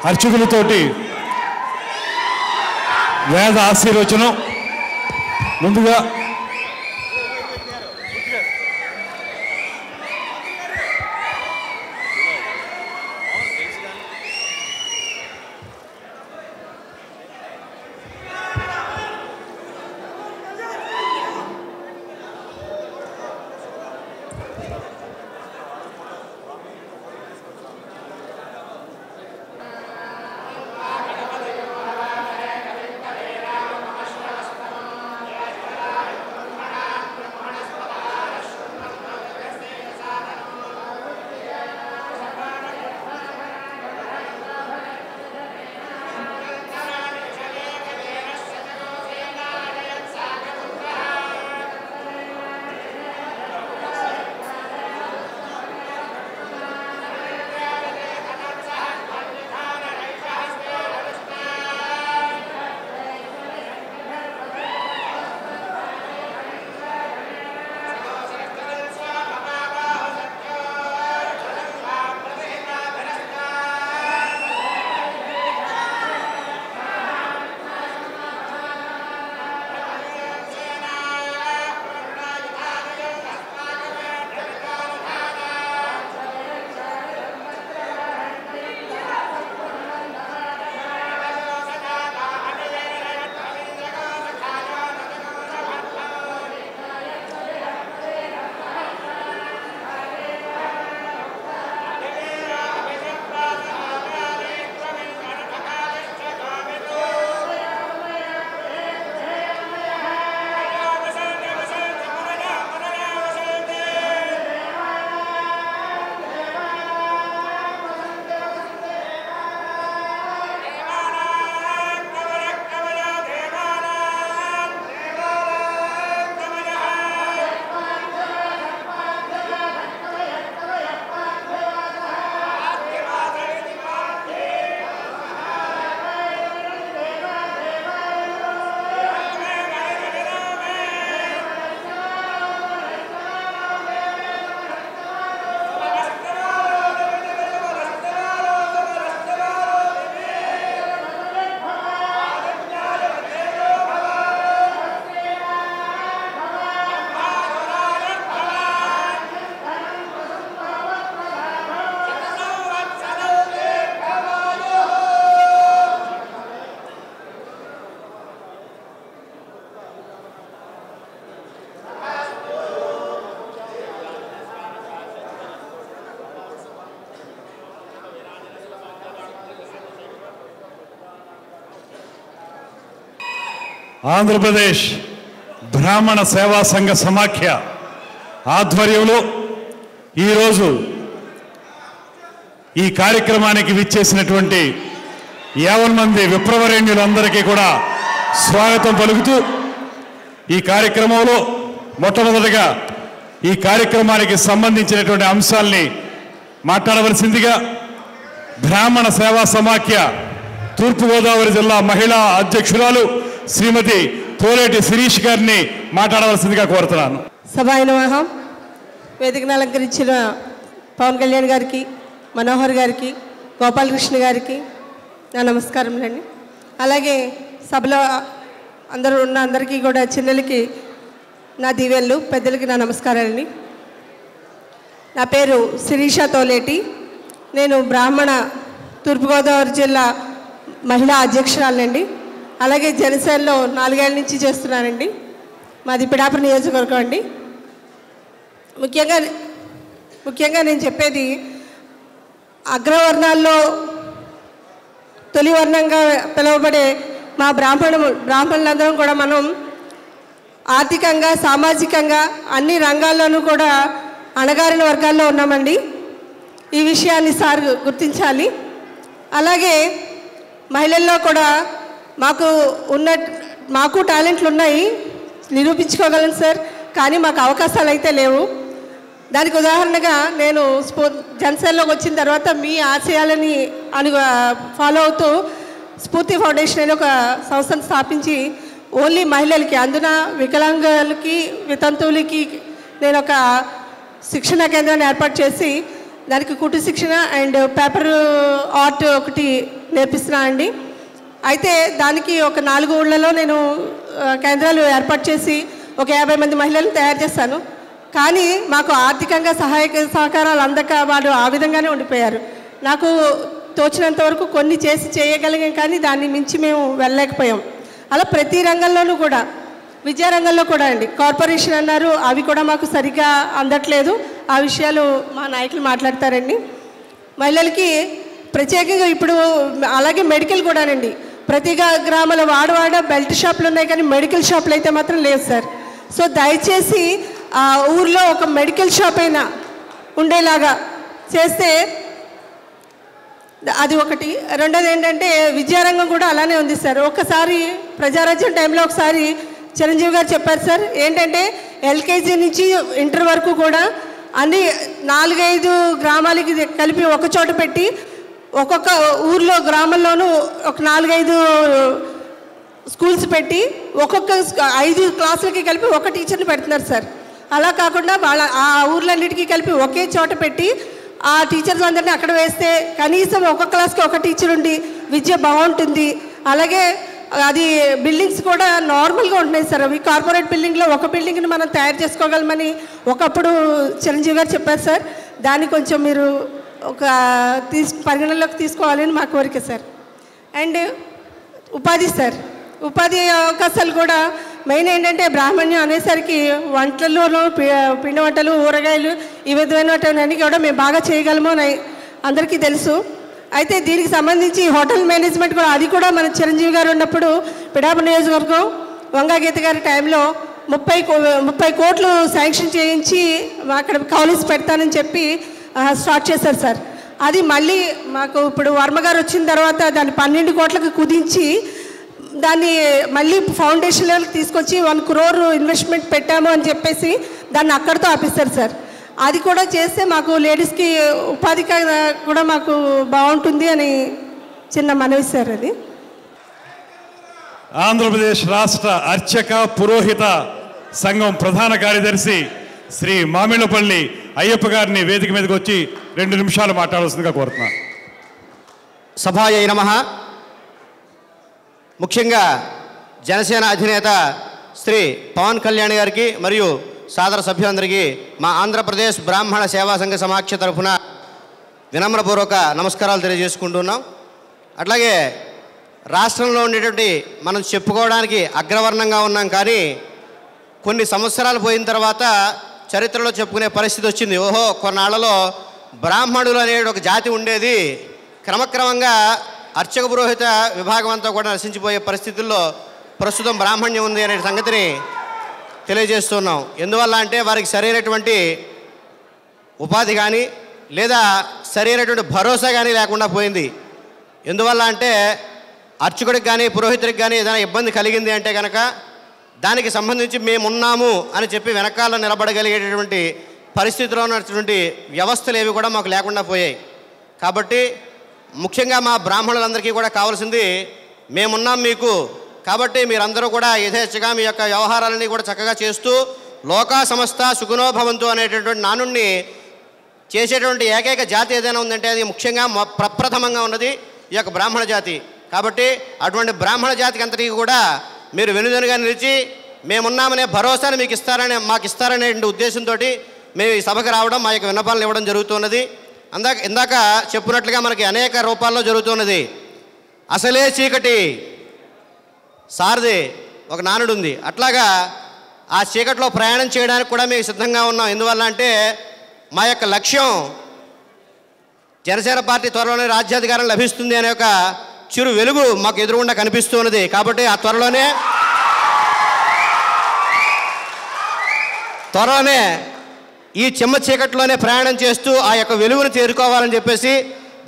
అర్చకులతోటి వేద ఆశీర్వచనం. ముందుగా ఆంధ్రప్రదేశ్ బ్రాహ్మణ సేవా సంఘ సమాఖ్య ఆధ్వర్యంలో ఈరోజు ఈ కార్యక్రమానికి విచ్చేసినటువంటి 50 మంది విప్రవరేణ్యులందరికీ కూడా స్వాగతం పలుకుతూ ఈ కార్యక్రమంలో మొట్టమొదటిగా ఈ కార్యక్రమానికి సంబంధించినటువంటి అంశాల్ని మాట్లాడవలసిందిగా బ్రాహ్మణ సేవా సమాఖ్య తూర్పుగోదావరి జిల్లా మహిళా అధ్యక్షురాలు శ్రీమతి తోలేటి శిరీష్ గారిని మాట్లాడవలసిందిగా కోరుతున్నాను. సభాయ నమః. వేదికను అలంకరించిన పవన్ కళ్యాణ్ గారికి, మనోహర్ గారికి, గోపాలకృష్ణ గారికి నా నమస్కారములండి. అలాగే సభలో అందరూ ఉన్న అందరికీ కూడా చిన్నలకి నా దీవెళ్ళు, పెద్దలకి నా నమస్కారాలండి. నా పేరు శిరీష తోలేటి. నేను బ్రాహ్మణ తూర్పుగోదావరి జిల్లా మహిళా అధ్యక్షురాలండి. అలాగే జనసేనలో 4 ఏళ్ల నుంచి చేస్తున్నానండి. మాది పిడాపురం నియోజకవర్గం అండి. ముఖ్యంగా నేను చెప్పేది అగ్రవర్ణాల్లో తొలి వర్ణంగా పిలువబడే మా బ్రాహ్మణులందరం కూడా మనం ఆర్థికంగా, సామాజికంగా అన్ని రంగాల్లోనూ కూడా అణగారిన వర్గాల్లో ఉన్నామండి. ఈ విషయాన్ని సార్ గుర్తించాలి. అలాగే మహిళల్లో కూడా మాకు టాలెంట్లు ఉన్నాయి, నిరూపించుకోగలను సార్, కానీ మాకు అవకాశాలు అయితే లేవు. దానికి ఉదాహరణగా నేను జనసేనలోకి వచ్చిన తర్వాత మీ ఆశయాలని ఫాలో అవుతూ స్ఫూర్తి ఫౌండేషన్ అనే ఒక సంస్థను స్థాపించి ఓన్లీ మహిళలకి, అందున వికలాంగులకి, వితంతువులకి నేను ఒక శిక్షణ కేంద్రాన్ని ఏర్పాటు చేసి దానికి కుట్టు శిక్షణ అండ్ పేపర్ ఆర్ట్ ఒకటి నేర్పిస్తున్నా అండి. అయితే దానికి ఒక 4 ఊళ్ళలో నేను కేంద్రాలు ఏర్పాటు చేసి ఒక 50 మంది మహిళలను తయారు చేస్తాను. కానీ మాకు ఆర్థికంగా సహకారాలు అందక వాళ్ళు ఆ విధంగానే ఉండిపోయారు. నాకు తోచినంత వరకు కొన్ని చేసి చేయగలిగాం, కానీ దాన్ని మించి మేము వెళ్ళలేకపోయాం. అలా ప్రతి రంగంలోనూ కూడా, విద్యారంగంలో కూడా అండి, కార్పొరేషన్ అన్నారు, అవి కూడా మాకు సరిగ్గా అందట్లేదు. ఆ విషయాలు మా నాయకులు మాట్లాడతారండి. మహిళలకి ప్రత్యేకంగా ఇప్పుడు అలాగే మెడికల్ కూడానండి, ప్రతి గ్రామాల వాడవాడ బెల్ట్ షాపులు ఉన్నాయి, కానీ మెడికల్ షాపులు అయితే మాత్రం లేవు సార్. సో దయచేసి ఆ ఊర్లో ఒక మెడికల్ షాప్ అయినా ఉండేలాగా చేస్తే అది ఒకటి. రెండోది ఏంటంటే విద్యారంగం కూడా అలానే ఉంది సార్. ఒకసారి ప్రజారాజ్యం టైంలో ఒకసారి చిరంజీవి గారు చెప్పారు సార్, ఏంటంటే ఎల్కేజీ నుంచి ఇంటర్ వరకు కూడా అన్ని 4-5 గ్రామాలకి కలిపి ఒక చోట పెట్టి ఒక్కొక్క ఊర్లో గ్రామంలోనూ ఒక 4-5 స్కూల్స్ పెట్టి ఒక్కొక్క 5 క్లాసులకి కలిపి ఒక టీచర్ని పెడుతున్నారు సార్. అలా కాకుండా వాళ్ళ ఆ ఊర్లన్నిటికీ కలిపి ఒకే చోట పెట్టి ఆ టీచర్స్ అందరినీ అక్కడ వేస్తే కనీసం ఒక క్లాస్కి ఒక టీచర్ ఉండి విద్య బాగుంటుంది. అలాగే అది బిల్డింగ్స్ కూడా నార్మల్గా ఉంటున్నాయి సార్. అవి కార్పొరేట్ బిల్డింగ్లో ఒక బిల్డింగ్ని మనం తయారు చేసుకోగలమని ఒకప్పుడు చిరంజీవి గారు చెప్పారు సార్. దాన్ని కొంచెం మీరు ఒక పరిగణనలోకి తీసుకోవాలని మా కోరిక సార్. అండ్ ఉపాధి సార్, ఉపాధి అవకాశాలు కూడా మెయిన్ ఏంటంటే బ్రాహ్మణ్యం అనేసరికి వంటల్లోనూ పిండి వంటలు, ఊరగాయలు, ఈ విధమైనవన్నీ కూడా మేము బాగా చేయగలము అని అందరికీ తెలుసు. అయితే దీనికి సంబంధించి హోటల్ మేనేజ్మెంట్ కూడా, అది కూడా మన చిరంజీవి గారు ఉన్నప్పుడు పిడాప నియోజకవర్గం వంగాగీత గారి టైంలో 30 కోట్లు శాంక్షన్ చేయించి అక్కడ కాలేజ్ పెడతానని చెప్పి స్టార్ట్ చేశారు సార్. అది మళ్ళీ మాకు ఇప్పుడు వర్మ గారు వచ్చిన తర్వాత దాన్ని 12 కోట్లకు కుదించి దాన్ని మళ్ళీ ఫౌండేషన్ లెవెల్కి తీసుకొచ్చి 1 crore ఇన్వెస్ట్మెంట్ పెట్టాము అని చెప్పేసి దాన్ని అక్కడితో ఆపిస్తారు సార్. అది కూడా చేస్తే మాకు లేడీస్కి ఉపాధి కూడా మాకు బాగుంటుంది అని చిన్న మనవి సార్. అది ఆంధ్రప్రదేశ్ రాష్ట్ర అర్చక పురోహిత సంఘం ప్రధాన కార్యదర్శి శ్రీ మామిళ్ళపల్లి అయ్యప్ప గారిని వేదిక మీదకి వచ్చి 2 నిమిషాలు మాట్లాడాల్సిందిగా కోరుతున్నాను. సభాయై నమః. ముఖ్యంగా జనసేన అధినేత శ్రీ పవన్ కళ్యాణ్ గారికి మరియు సాదర సభ్యులందరికీ మా ఆంధ్రప్రదేశ్ బ్రాహ్మణ సేవా సంఘ సమాఖ్య తరఫున వినమ్రపూర్వక నమస్కారాలు తెలియజేసుకుంటున్నాం. అట్లాగే రాష్ట్రంలో ఉండేటువంటి మనం చెప్పుకోవడానికి అగ్రవర్ణంగా ఉన్నాం, కానీ కొన్ని సంవత్సరాలు పోయిన తర్వాత చరిత్రలో చెప్పుకునే పరిస్థితి వచ్చింది. ఓహో, కొన్నాళ్లలో బ్రాహ్మణులు అనే ఒక జాతి ఉండేది, క్రమక్రమంగా అర్చక పురోహిత విభాగం అంతా కూడా నశించిపోయే పరిస్థితుల్లో ప్రస్తుతం బ్రాహ్మణ్యం ఉంది అనే సంగతిని తెలియజేస్తున్నాం. ఎందువల్ల అంటే వారికి సరైనటువంటి ఉపాధి కానీ లేదా సరైనటువంటి భరోసా కానీ లేకుండా పోయింది. ఎందువల్ల అంటే అర్చకుడికి కానీ పురోహితుడికి కానీ ఏదైనా ఇబ్బంది కలిగింది అంటే కనుక దానికి సంబంధించి మేమున్నాము అని చెప్పి వెనకాల నిలబడగలిగేటటువంటి పరిస్థితిలో ఉన్నటువంటి వ్యవస్థలు ఏవి కూడా మాకు లేకుండా పోయాయి. కాబట్టి ముఖ్యంగా మా బ్రాహ్మణులందరికీ కూడా కావాల్సింది మేమున్నాం మీకు, కాబట్టి మీరందరూ కూడా యథేచ్ఛగా మీ యొక్క వ్యవహారాలని కూడా చక్కగా చేస్తూ లోకా సమస్త సుఖినో భవంతు అనేటటువంటి నానుడిని చేసేటువంటి ఏకైక జాతి ఏదైనా ఉందంటే అది ముఖ్యంగా ప్రప్రథమంగా ఉన్నది ఈ యొక్క బ్రాహ్మణ జాతి. కాబట్టి అటువంటి బ్రాహ్మణ జాతికి అంతటికీ కూడా మీరు వెనుదనుగా నిలిచి మేమున్నామనే భరోసాను మాకు ఇస్తారనే ఉద్దేశంతో మేము ఈ సభకు రావడం, మా యొక్క విన్నపాలను ఇవ్వడం జరుగుతున్నది. ఇందాక చెప్పినట్లుగా మనకి అనేక రూపాల్లో జరుగుతున్నది. అసలే చీకటి సారది ఒక నానుడు ఉంది. అట్లాగా ఆ చీకట్లో ప్రయాణం చేయడానికి కూడా మేము సిద్ధంగా ఉన్నాం. ఎందువల్ల అంటే మా యొక్క లక్ష్యం జనసేన పార్టీ త్వరలోనే రాజ్యాధికారం లభిస్తుంది అనే ఒక చిరు వెలుగు మాకు ఎదురుగుండా కనిపిస్తూ ఉన్నది. కాబట్టి ఆ త్వరలోనే ఈ చెమ్మ చీకట్లోనే ప్రయాణం చేస్తూ ఆ యొక్క వెలుగును చేరుకోవాలని చెప్పేసి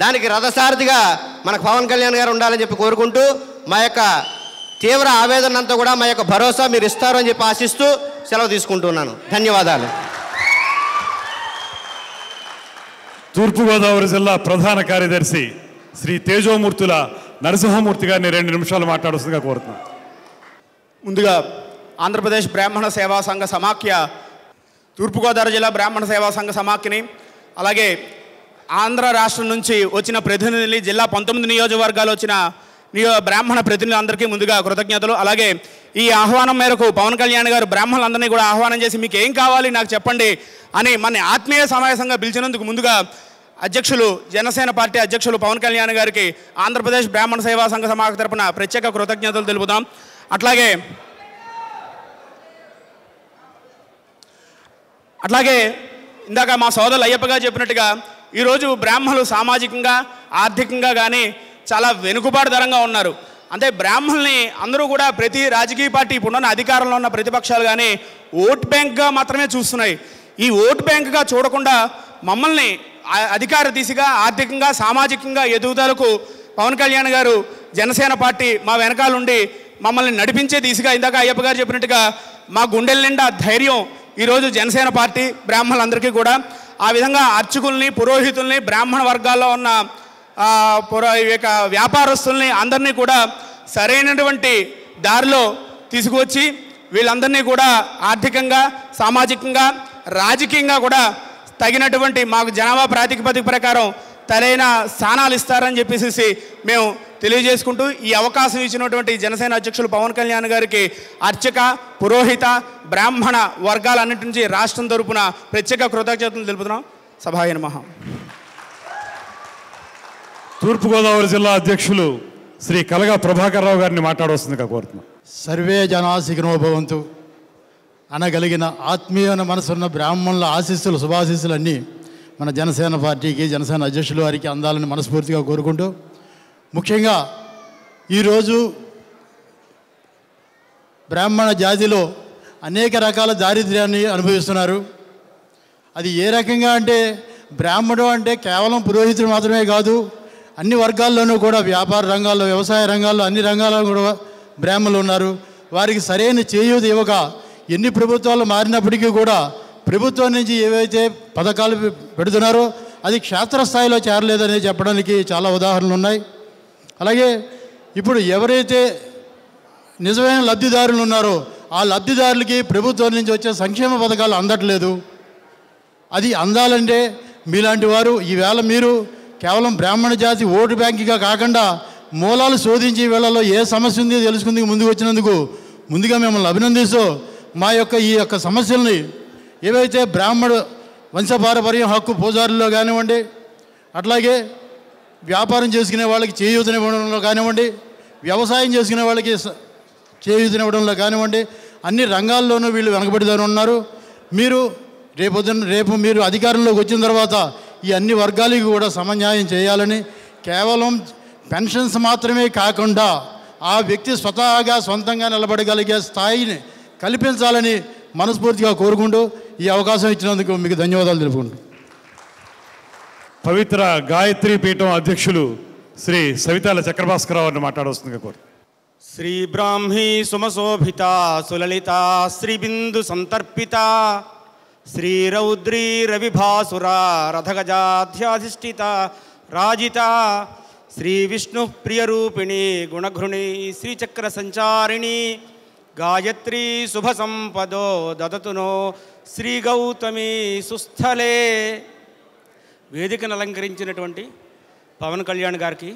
దానికి రథసారథిగా మనకు పవన్ కళ్యాణ్ గారు ఉండాలని చెప్పి కోరుకుంటూ మా యొక్క తీవ్ర ఆవేదన అంతా కూడా మా యొక్క భరోసా మీరు ఇస్తారు అని చెప్పి ఆశిస్తూ సెలవు తీసుకుంటున్నాను. ధన్యవాదాలు. తూర్పుగోదావరి జిల్లా ప్రధాన కార్యదర్శి శ్రీ తేజోమూర్తుల నరసింహమూర్తి గారిని 2 నిమిషాలు మాట్లాడుతుందిగా కోరుతున్నాను. ముందుగా ఆంధ్రప్రదేశ్ బ్రాహ్మణ సేవా సంఘ సమాఖ్య, తూర్పుగోదావరి జిల్లా బ్రాహ్మణ సేవా సంఘ సమాఖ్యని, అలాగే ఆంధ్ర రాష్ట్రం నుంచి వచ్చిన ప్రతినిధులు, జిల్లా 19 నియోజకవర్గాలు వచ్చిన బ్రాహ్మణ ప్రతినిధులందరికీ ముందుగా కృతజ్ఞతలు. అలాగే ఈ ఆహ్వానం మేరకు పవన్ కళ్యాణ్ గారు బ్రాహ్మణులందరినీ కూడా ఆహ్వానం చేసి మీకు ఏం కావాలి నాకు చెప్పండి అని మన ఆత్మీయ సమావేశంగా పిలిచినందుకు ముందుగా అధ్యక్షులు, జనసేన పార్టీ అధ్యక్షులు పవన్ కళ్యాణ్ గారికి ఆంధ్రప్రదేశ్ బ్రాహ్మణ సేవా సంఘ సమాఖ్య తరపున ప్రత్యేక కృతజ్ఞతలు తెలుపుదాం. అట్లాగే ఇందాక మా సోదరులు అయ్యప్ప గారు చెప్పినట్టుగా ఈరోజు బ్రాహ్మణులు సామాజికంగా, ఆర్థికంగా కానీ చాలా వెనుకబాటుదరంగా ఉన్నారు. అంటే బ్రాహ్మణుల్ని అందరూ కూడా ప్రతి రాజకీయ పార్టీ ఇప్పుడున్న అధికారంలో ఉన్న ప్రతిపక్షాలు కానీ ఓట్ బ్యాంక్గా మాత్రమే చూస్తున్నాయి. ఈ ఓట్ బ్యాంక్గా చూడకుండా మమ్మల్ని అధికార దిశగా, ఆర్థికంగా, సామాజికంగా ఎదుగుదలకు పవన్ కళ్యాణ్ గారు, జనసేన పార్టీ మా వెనకాలండి మమ్మల్ని నడిపించే దిశగా ఇందాక అయ్యప్ప గారు చెప్పినట్టుగా మా గుండెల నిండా ధైర్యం ఈరోజు జనసేన పార్టీ బ్రాహ్మణులందరికీ కూడా. ఆ విధంగా అర్చకుల్ని, పురోహితుల్ని, బ్రాహ్మణ వర్గాల్లో ఉన్న వ్యాపారస్తుల్ని అందరినీ కూడా సరైనటువంటి దారిలో తీసుకువచ్చి వీళ్ళందరినీ కూడా ఆర్థికంగా, సామాజికంగా, రాజకీయంగా కూడా తగినటువంటి మాకు జనాభా ప్రాతిపదిక ప్రకారం తరైన స్థానాలు ఇస్తారని చెప్పేసి మేము తెలియజేసుకుంటూ ఈ అవకాశం ఇచ్చినటువంటి జనసేన అధ్యక్షులు పవన్ కళ్యాణ్ గారికి అర్చక, పురోహిత, బ్రాహ్మణ వర్గాలన్నింటి నుంచి రాష్ట్రం తరపున ప్రత్యేక కృతజ్ఞతలు తెలుపుతున్నాం. సభాయ నమః. తూర్పుగోదావరి జిల్లా అధ్యక్షులు శ్రీ కలగా ప్రభాకర్ రావు గారిని మాట్లాడవలసిందిగా కోరుతున్నాం. సర్వే జనా సుఖినో భవంతు అనగలిగిన ఆత్మీయమైన మనసున్న బ్రాహ్మణుల ఆశీస్సులు, శుభాశీస్సులన్నీ మన జనసేన పార్టీకి, జనసేన అధ్యక్షులు వారికి అందాలని మనస్ఫూర్తిగా కోరుకుంటూ, ముఖ్యంగా ఈరోజు బ్రాహ్మణ జాతిలో అనేక రకాల దారిద్ర్యాన్ని అనుభవిస్తున్నారు. అది ఏ రకంగా అంటే బ్రాహ్మణుడు అంటే కేవలం పురోహితుడు మాత్రమే కాదు, అన్ని వర్గాల్లోనూ కూడా వ్యాపార రంగాల్లో, వ్యవసాయ రంగాల్లో, అన్ని రంగాల్లో కూడా బ్రాహ్మణులు ఉన్నారు. వారికి సరైన చేయూత ఇవ్వక ఎన్ని ప్రభుత్వాలు మారినప్పటికీ కూడా ప్రభుత్వం నుంచి ఏవైతే పథకాలు పెడుతున్నారో అది క్షేత్రస్థాయిలో చేరలేదని చెప్పడానికి చాలా ఉదాహరణలు ఉన్నాయి. అలాగే ఇప్పుడు ఎవరైతే నిజమైన లబ్ధిదారులు ఉన్నారో ఆ లబ్ధిదారులకి ప్రభుత్వం నుంచి వచ్చే సంక్షేమ పథకాలు అందట్లేదు. అది అందాలంటే మీలాంటి వారు ఈవేళ మీరు కేవలం బ్రాహ్మణ జాతి ఓటు బ్యాంకుగా కాకుండా మూలాలు శోధించి వీళ్ళలో ఏ సమస్య ఉంది తెలుసుకుందుకు ముందుకు వచ్చినందుకు ముందుగా మిమ్మల్ని అభినందిస్తూ మా యొక్క ఈ యొక్క సమస్యల్ని ఏవైతే బ్రాహ్మణ వంశపారపర్యం హక్కు పూజారుల్లో కానివ్వండి, అట్లాగే వ్యాపారం చేసుకునే వాళ్ళకి చేయూతనివ్వడంలో కానివ్వండి, వ్యవసాయం చేసుకునే వాళ్ళకి చేయూతనివ్వడంలో కానివ్వండి, అన్ని రంగాల్లోనూ వీళ్ళు వెనకబడిదారు ఉన్నారు. మీరు రేపు మీరు అధికారంలోకి వచ్చిన తర్వాత ఈ అన్ని వర్గాలకి కూడా సమన్యాయం చేయాలని, కేవలం పెన్షన్స్ మాత్రమే కాకుండా ఆ వ్యక్తి స్వతహాగా సొంతంగా నిలబడగలిగే స్థాయిని కల్పించాలని మనస్ఫూర్తిగా కోరుకుంటూ ఈ అవకాశం ఇచ్చినందుకు మీకు ధన్యవాదాలు తెలుపుకుంటూ. పవిత్ర గాయత్రి పీఠం అధ్యక్షులు శ్రీ సవితాల చక్రభాస్కరరావు గారిని మాట్లాడవలసిందిగా కోరు. శ్రీ బ్రాహ్మీ సుమశోభిత సులలిత శ్రీబిందు సంతర్పిత శ్రీరౌద్రీ రవిభాసుర రథగజాధ్యాధిష్ఠిత రాజిత శ్రీ విష్ణు ప్రియరూపిణి గుణఘృణి శ్రీచక్ర సంచారిణి గాయత్రీ శుభ సంపదో దదతునో శ్రీ గౌతమి సుస్థలే. వేదికను అలంకరించినటువంటి పవన్ కళ్యాణ్ గారికి,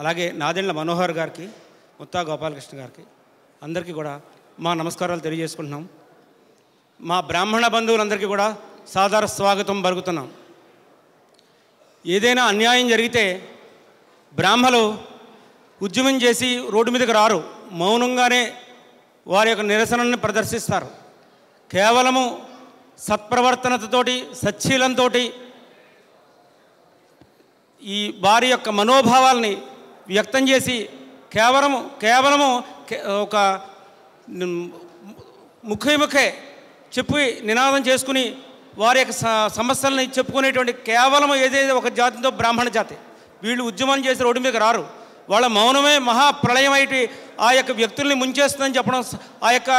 అలాగే నాదెండ్ల మనోహర్ గారికి, ముత్తా గోపాలకృష్ణ గారికి అందరికీ కూడా మా నమస్కారాలు తెలియజేసుకుంటున్నాం. మా బ్రాహ్మణ బంధువులందరికీ కూడా సాదర స్వాగతం పలుకుతున్నాం. ఏదైనా అన్యాయం జరిగితే బ్రాహ్మలు ఉద్యమం చేసి రోడ్డు మీదకి రారు, మౌనంగానే వారి యొక్క నిరసనని ప్రదర్శిస్తారు. కేవలము సత్ప్రవర్తనతోటి, సచ్చీలంతో ఈ వారి యొక్క మనోభావాల్ని వ్యక్తం చేసి కేవలము ఒక ముఖే చెప్పి నినాదం చేసుకుని వారి యొక్క సమస్యలని చెప్పుకునేటువంటి కేవలం ఏదైతే ఒక జాతితో బ్రాహ్మణ జాతి. వీళ్ళు ఉద్యమం చేసి రోడ్డు మీదకి రారు. వాళ్ళ మౌనమే మహాప్రళయం అయితే ఆ యొక్క వ్యక్తుల్ని ముంచేస్తుందని చెప్పడం, ఆ యొక్క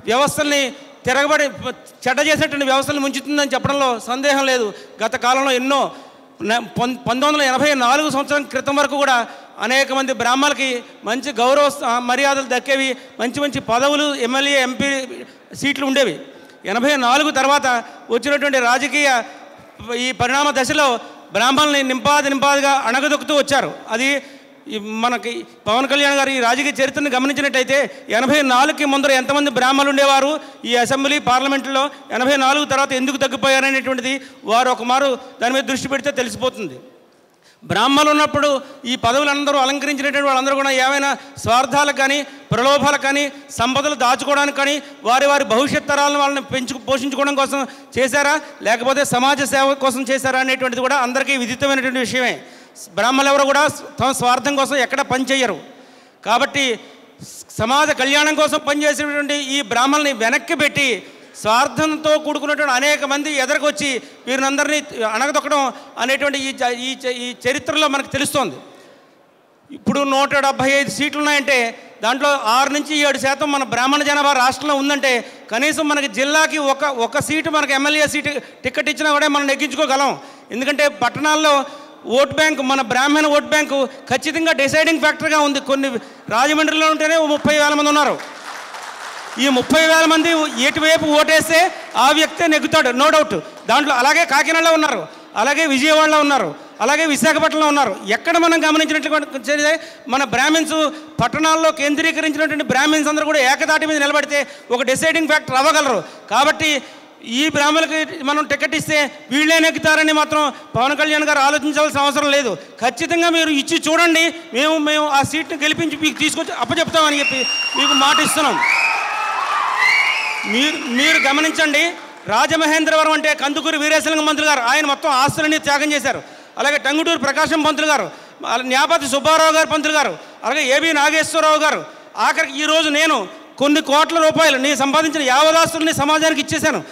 వ్యవస్థల్ని తిరగబడి చెడ్డ చేసేటువంటి వ్యవస్థల్ని ముంచుతుందని చెప్పడంలో సందేహం లేదు. గత కాలంలో ఎన్నో 1984 సంవత్సరం క్రితం వరకు కూడా అనేక మంది బ్రాహ్మణులకి మంచి గౌరవ మర్యాదలు దక్కేవి, మంచి పదవులు, ఎమ్మెల్యే, ఎంపీ సీట్లు ఉండేవి. 84 తర్వాత వచ్చినటువంటి రాజకీయ ఈ పరిణామ దశలో బ్రాహ్మణుల్ని నింపాదిగా అణగదొక్కుతూ వచ్చారు. అది మనకి పవన్ కళ్యాణ్ గారు ఈ రాజకీయ చరిత్రను గమనించినట్టయితే 84కి ముందర ఎంతమంది బ్రాహ్మణులు ఉండేవారు ఈ అసెంబ్లీ పార్లమెంట్లో, 84 తర్వాత ఎందుకు తగ్గిపోయారనేటువంటిది వారు ఒక మారు దాని మీద దృష్టి పెడితే తెలిసిపోతుంది. బ్రాహ్మణులు ఉన్నప్పుడు ఈ పదవులందరూ అలంకరించినటువంటి వాళ్ళందరూ కూడా ఏమైనా స్వార్థాలకు కానీ ప్రలోభాలకు కానీ సంపదలు దాచుకోవడానికి కానీ వారి భవిష్యత్ తరాలను వాళ్ళని పోషించుకోవడం కోసం చేశారా, లేకపోతే సమాజ సేవ కోసం చేశారా అనేటువంటిది కూడా అందరికీ విదితమైనటువంటి విషయమే. బ్రాహ్మణులు ఎవరు కూడా తమ స్వార్థం కోసం ఎక్కడ పనిచేయరు. కాబట్టి సమాజ కళ్యాణం కోసం పనిచేసేటువంటి ఈ బ్రాహ్మణుల్ని వెనక్కి పెట్టి స్వార్థంతో కూడుకున్నటువంటి అనేక మంది ఎదరికొచ్చి వీరినందరినీ అణగదొక్కడం అనేటువంటి ఈ చరిత్రలో మనకు తెలుస్తోంది. ఇప్పుడు 175 సీట్లు ఉన్నాయంటే దాంట్లో 6 నుంచి 7% మన బ్రాహ్మణ జనాభా రాష్ట్రంలో ఉందంటే కనీసం మనకి జిల్లాకి ఒక సీటు మనకి ఎమ్మెల్యే సీటు టికెట్ ఇచ్చినా కూడా మనం నెగ్గించుకోగలం. ఎందుకంటే పట్టణాల్లో ఓట్ బ్యాంకు, మన బ్రాహ్మణ ఓట్ బ్యాంకు ఖచ్చితంగా డిసైడింగ్ ఫ్యాక్టర్గా ఉంది. కొన్ని రాజమండ్రిలో ఉంటేనే 30,000 మంది ఉన్నారు. ఈ 30,000 మంది ఎటువైపు ఓటేస్తే ఆ వ్యక్తే నెగ్గుతాడు, నో డౌట్. దాంట్లో అలాగే కాకినాడలో ఉన్నారు, అలాగే విజయవాడలో ఉన్నారు, అలాగే విశాఖపట్నంలో ఉన్నారు. ఎక్కడ మనం గమనించినట్లయితే మన బ్రాహ్మిన్స్ పట్టణాల్లో కేంద్రీకరించినటువంటి బ్రాహ్మిన్స్ అందరూ కూడా ఏకతాటి మీద నిలబడితే ఒక డిసైడింగ్ ఫ్యాక్టర్ అవ్వగలరు. కాబట్టి ఈ బ్రాహ్మణులకి మనం టికెట్ ఇస్తే వీళ్ళే నెగ్గుతారని మాత్రం పవన్ కళ్యాణ్ గారు ఆలోచించాల్సిన అవసరం లేదు. ఖచ్చితంగా మీరు ఇచ్చి చూడండి, మేము ఆ సీట్ని గెలిపించి మీకు తీసుకొచ్చి అప్పచెప్తామని చెప్పి మీకు మాట ఇస్తున్నాం. మీరు గమనించండి, రాజమహేంద్రవరం అంటే కందుకూరి వీరేశలింగం మంత్రులు గారు ఆయన మొత్తం ఆస్తులన్నీ త్యాగం చేశారు. అలాగే టంగుటూరు ప్రకాశం పంతులు గారు, న్యాపతి సుబ్బారావు గారు పంతులు గారు, అలాగే ఏబి నాగేశ్వరరావు గారు, ఆఖరికి ఈరోజు నేను కొన్ని కోట్ల రూపాయలు నేను సంపాదించిన యావదాస్తుల్ని సమాజానికి ఇచ్చేశాను.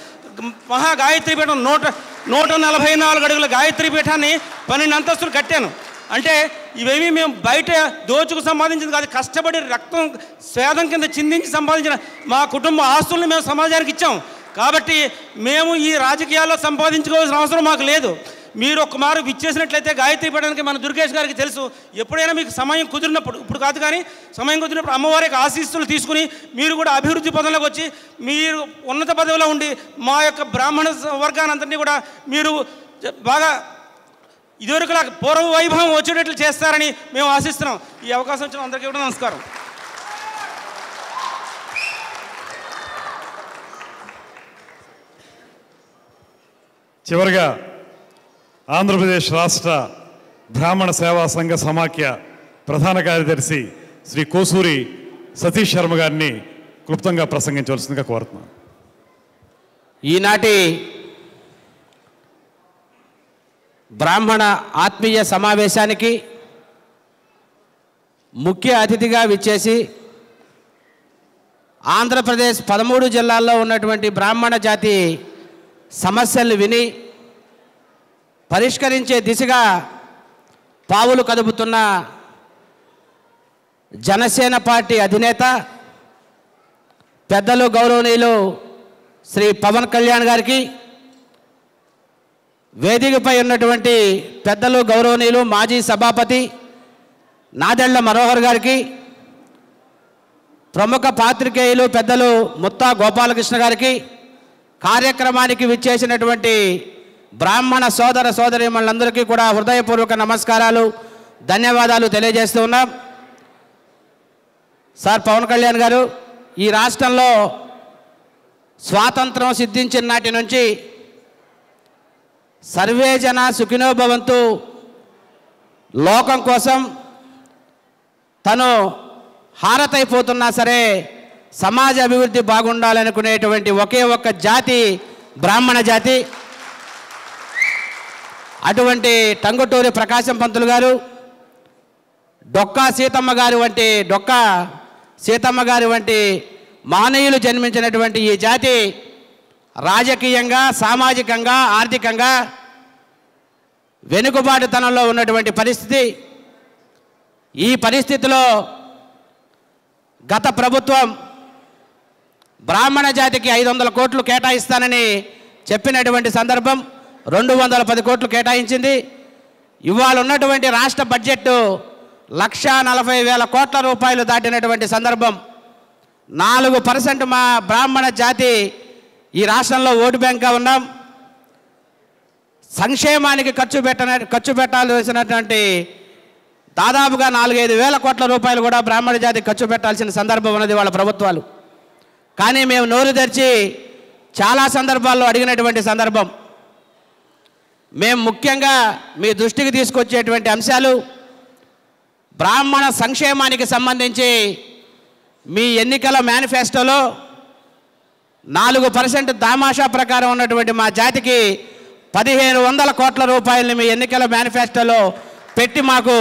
మహా గాయత్రి పీఠం 144 అడుగుల గాయత్రి పీఠాన్ని 12 అంతస్తులు కట్టాను. అంటే ఇవేమీ మేము బయట దోచుకు సంపాదించింది కాదు, కష్టపడి రక్తం స్వేదం కింద చిందించి సంపాదించిన మా కుటుంబ ఆస్తుల్ని మేము సమాజానికి ఇచ్చాం. కాబట్టి మేము ఈ రాజకీయాల్లో సంపాదించుకోవాల్సిన అవసరం మాకు లేదు. మీరు ఒక మారు విచ్చేసినట్లయితే గాయత్రి పీఠానికి మన దుర్గేష్ గారికి తెలుసు, ఎప్పుడైనా మీకు సమయం కుదిరినప్పుడు, ఇప్పుడు కాదు కానీ సమయం కుదిరినప్పుడు అమ్మవారికి ఆశీస్సులు తీసుకుని మీరు కూడా అభివృద్ధి పదంలోకి వచ్చి మీరు ఉన్నత పదవిలో ఉండి మా యొక్క బ్రాహ్మణ వర్గానంతటినీ కూడా మీరు బాగా ఇదివరకులా పూర్వ వైభవం వచ్చేటట్లు చేస్తారని మేము ఆశిస్తున్నాం. ఈ అవకాశం వచ్చిన అందరికీ కూడా నమస్కారం. చివరిగా ఆంధ్రప్రదేశ్ రాష్ట్ర బ్రాహ్మణ సేవా సంఘ సమాఖ్య ప్రధాన కార్యదర్శి శ్రీ కోసూరి సతీష్ శర్మ గారిని క్లుప్తంగా ప్రసంగించవలసిందిగా కోరుతున్నాను. ఈనాటి బ్రాహ్మణ ఆత్మీయ సమావేశానికి ముఖ్య అతిథిగా విచ్చేసి ఆంధ్రప్రదేశ్ 13 జిల్లాల్లో ఉన్నటువంటి బ్రాహ్మణ జాతి సమస్యలు విని పరిష్కరించే దిశగా పావులు కదుపుతున్న జనసేన పార్టీ అధినేత పెద్దలు గౌరవనీయులు శ్రీ పవన్ కళ్యాణ్ గారికి, వేదికపై ఉన్నటువంటి పెద్దలు గౌరవనీయులు మాజీ సభాపతి నాదెళ్ల మనోహర్ గారికి, ప్రముఖ పాత్రికేయులు పెద్దలు ముత్తా గోపాలకృష్ణ గారికి, కార్యక్రమానికి విచ్చేసినటువంటి బ్రాహ్మణ సోదర సోదరీమణులందరికీ కూడా హృదయపూర్వక నమస్కారాలు, ధన్యవాదాలు తెలియజేస్తూ ఉన్నాం. సార్ పవన్ కళ్యాణ్ గారు, ఈ రాష్ట్రంలో స్వాతంత్రం సిద్ధించిన నాటి నుంచి సర్వే జన సుఖినో భవంతు లోకం కోసం తను హారతైపోతున్నా సరే సమాజ అభివృద్ధి బాగుండాలనుకునేటువంటి ఒకే ఒక్క జాతి బ్రాహ్మణ జాతి. అటువంటి టంగుటూరి ప్రకాశం పంతులు గారు, డొక్కా సీతమ్మ గారి వంటి మహనీయులు జన్మించినటువంటి ఈ జాతి రాజకీయంగా, సామాజికంగా, ఆర్థికంగా వెనుకబాటుతనంలో ఉన్నటువంటి పరిస్థితి. ఈ పరిస్థితిలో గత ప్రభుత్వం బ్రాహ్మణ జాతికి 500 కోట్లు కేటాయిస్తానని చెప్పినటువంటి సందర్భం 210 కోట్లు కేటాయించింది. ఇవాళ ఉన్నటువంటి రాష్ట్ర బడ్జెట్ 1,40,000 కోట్ల రూపాయలు దాటినటువంటి సందర్భం. 4% మా బ్రాహ్మణ జాతి ఈ రాష్ట్రంలో ఓటు బ్యాంక్గా ఉన్నాం. సంక్షేమానికి ఖర్చు పెట్టాల్సినటువంటి దాదాపుగా 4-5 వేల కోట్ల రూపాయలు కూడా బ్రాహ్మణ జాతికి ఖర్చు పెట్టాల్సిన సందర్భం ఉన్నది వాళ్ళ ప్రభుత్వాలు. కానీ మేము నోరు తెరిచి చాలా సందర్భాల్లో అడిగినటువంటి సందర్భం. మేము ముఖ్యంగా మీ దృష్టికి తీసుకొచ్చేటువంటి అంశాలు బ్రాహ్మణ సంక్షేమానికి సంబంధించి మీ ఎన్నికల మేనిఫెస్టోలో 4% దామాషా ప్రకారం ఉన్నటువంటి మా జాతికి 1500 కోట్ల రూపాయలని మీ ఎన్నికల మేనిఫెస్టోలో పెట్టి మాకు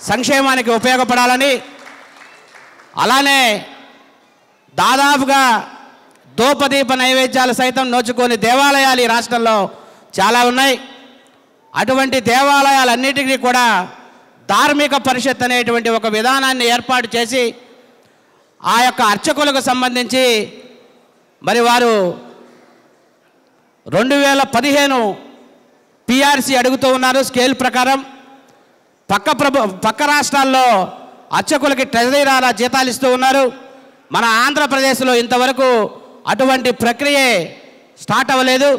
సంక్షేమానికి ఉపయోగపడాలని, అలానే దాదాపుగా ధూపదీప నైవేద్యాలు సైతం నోచుకొని దేవాలయాలు ఈ రాష్ట్రంలో చాలా ఉన్నాయి. అటువంటి దేవాలయాలన్నిటికీ కూడా ధార్మిక పరిషత్ అనేటువంటి ఒక విధానాన్ని ఏర్పాటు చేసి ఆ యొక్క అర్చకులకు సంబంధించి మరి వారు 2015 పిఆర్సీ అడుగుతూ ఉన్నారు స్కేల్ ప్రకారం. పక్క రాష్ట్రాల్లో అర్చకులకి ట్రెజరీరాల జీతాలు ఇస్తూ ఉన్నారు. మన ఆంధ్రప్రదేశ్లో ఇంతవరకు అటువంటి ప్రక్రియే స్టార్ట్ అవ్వలేదు.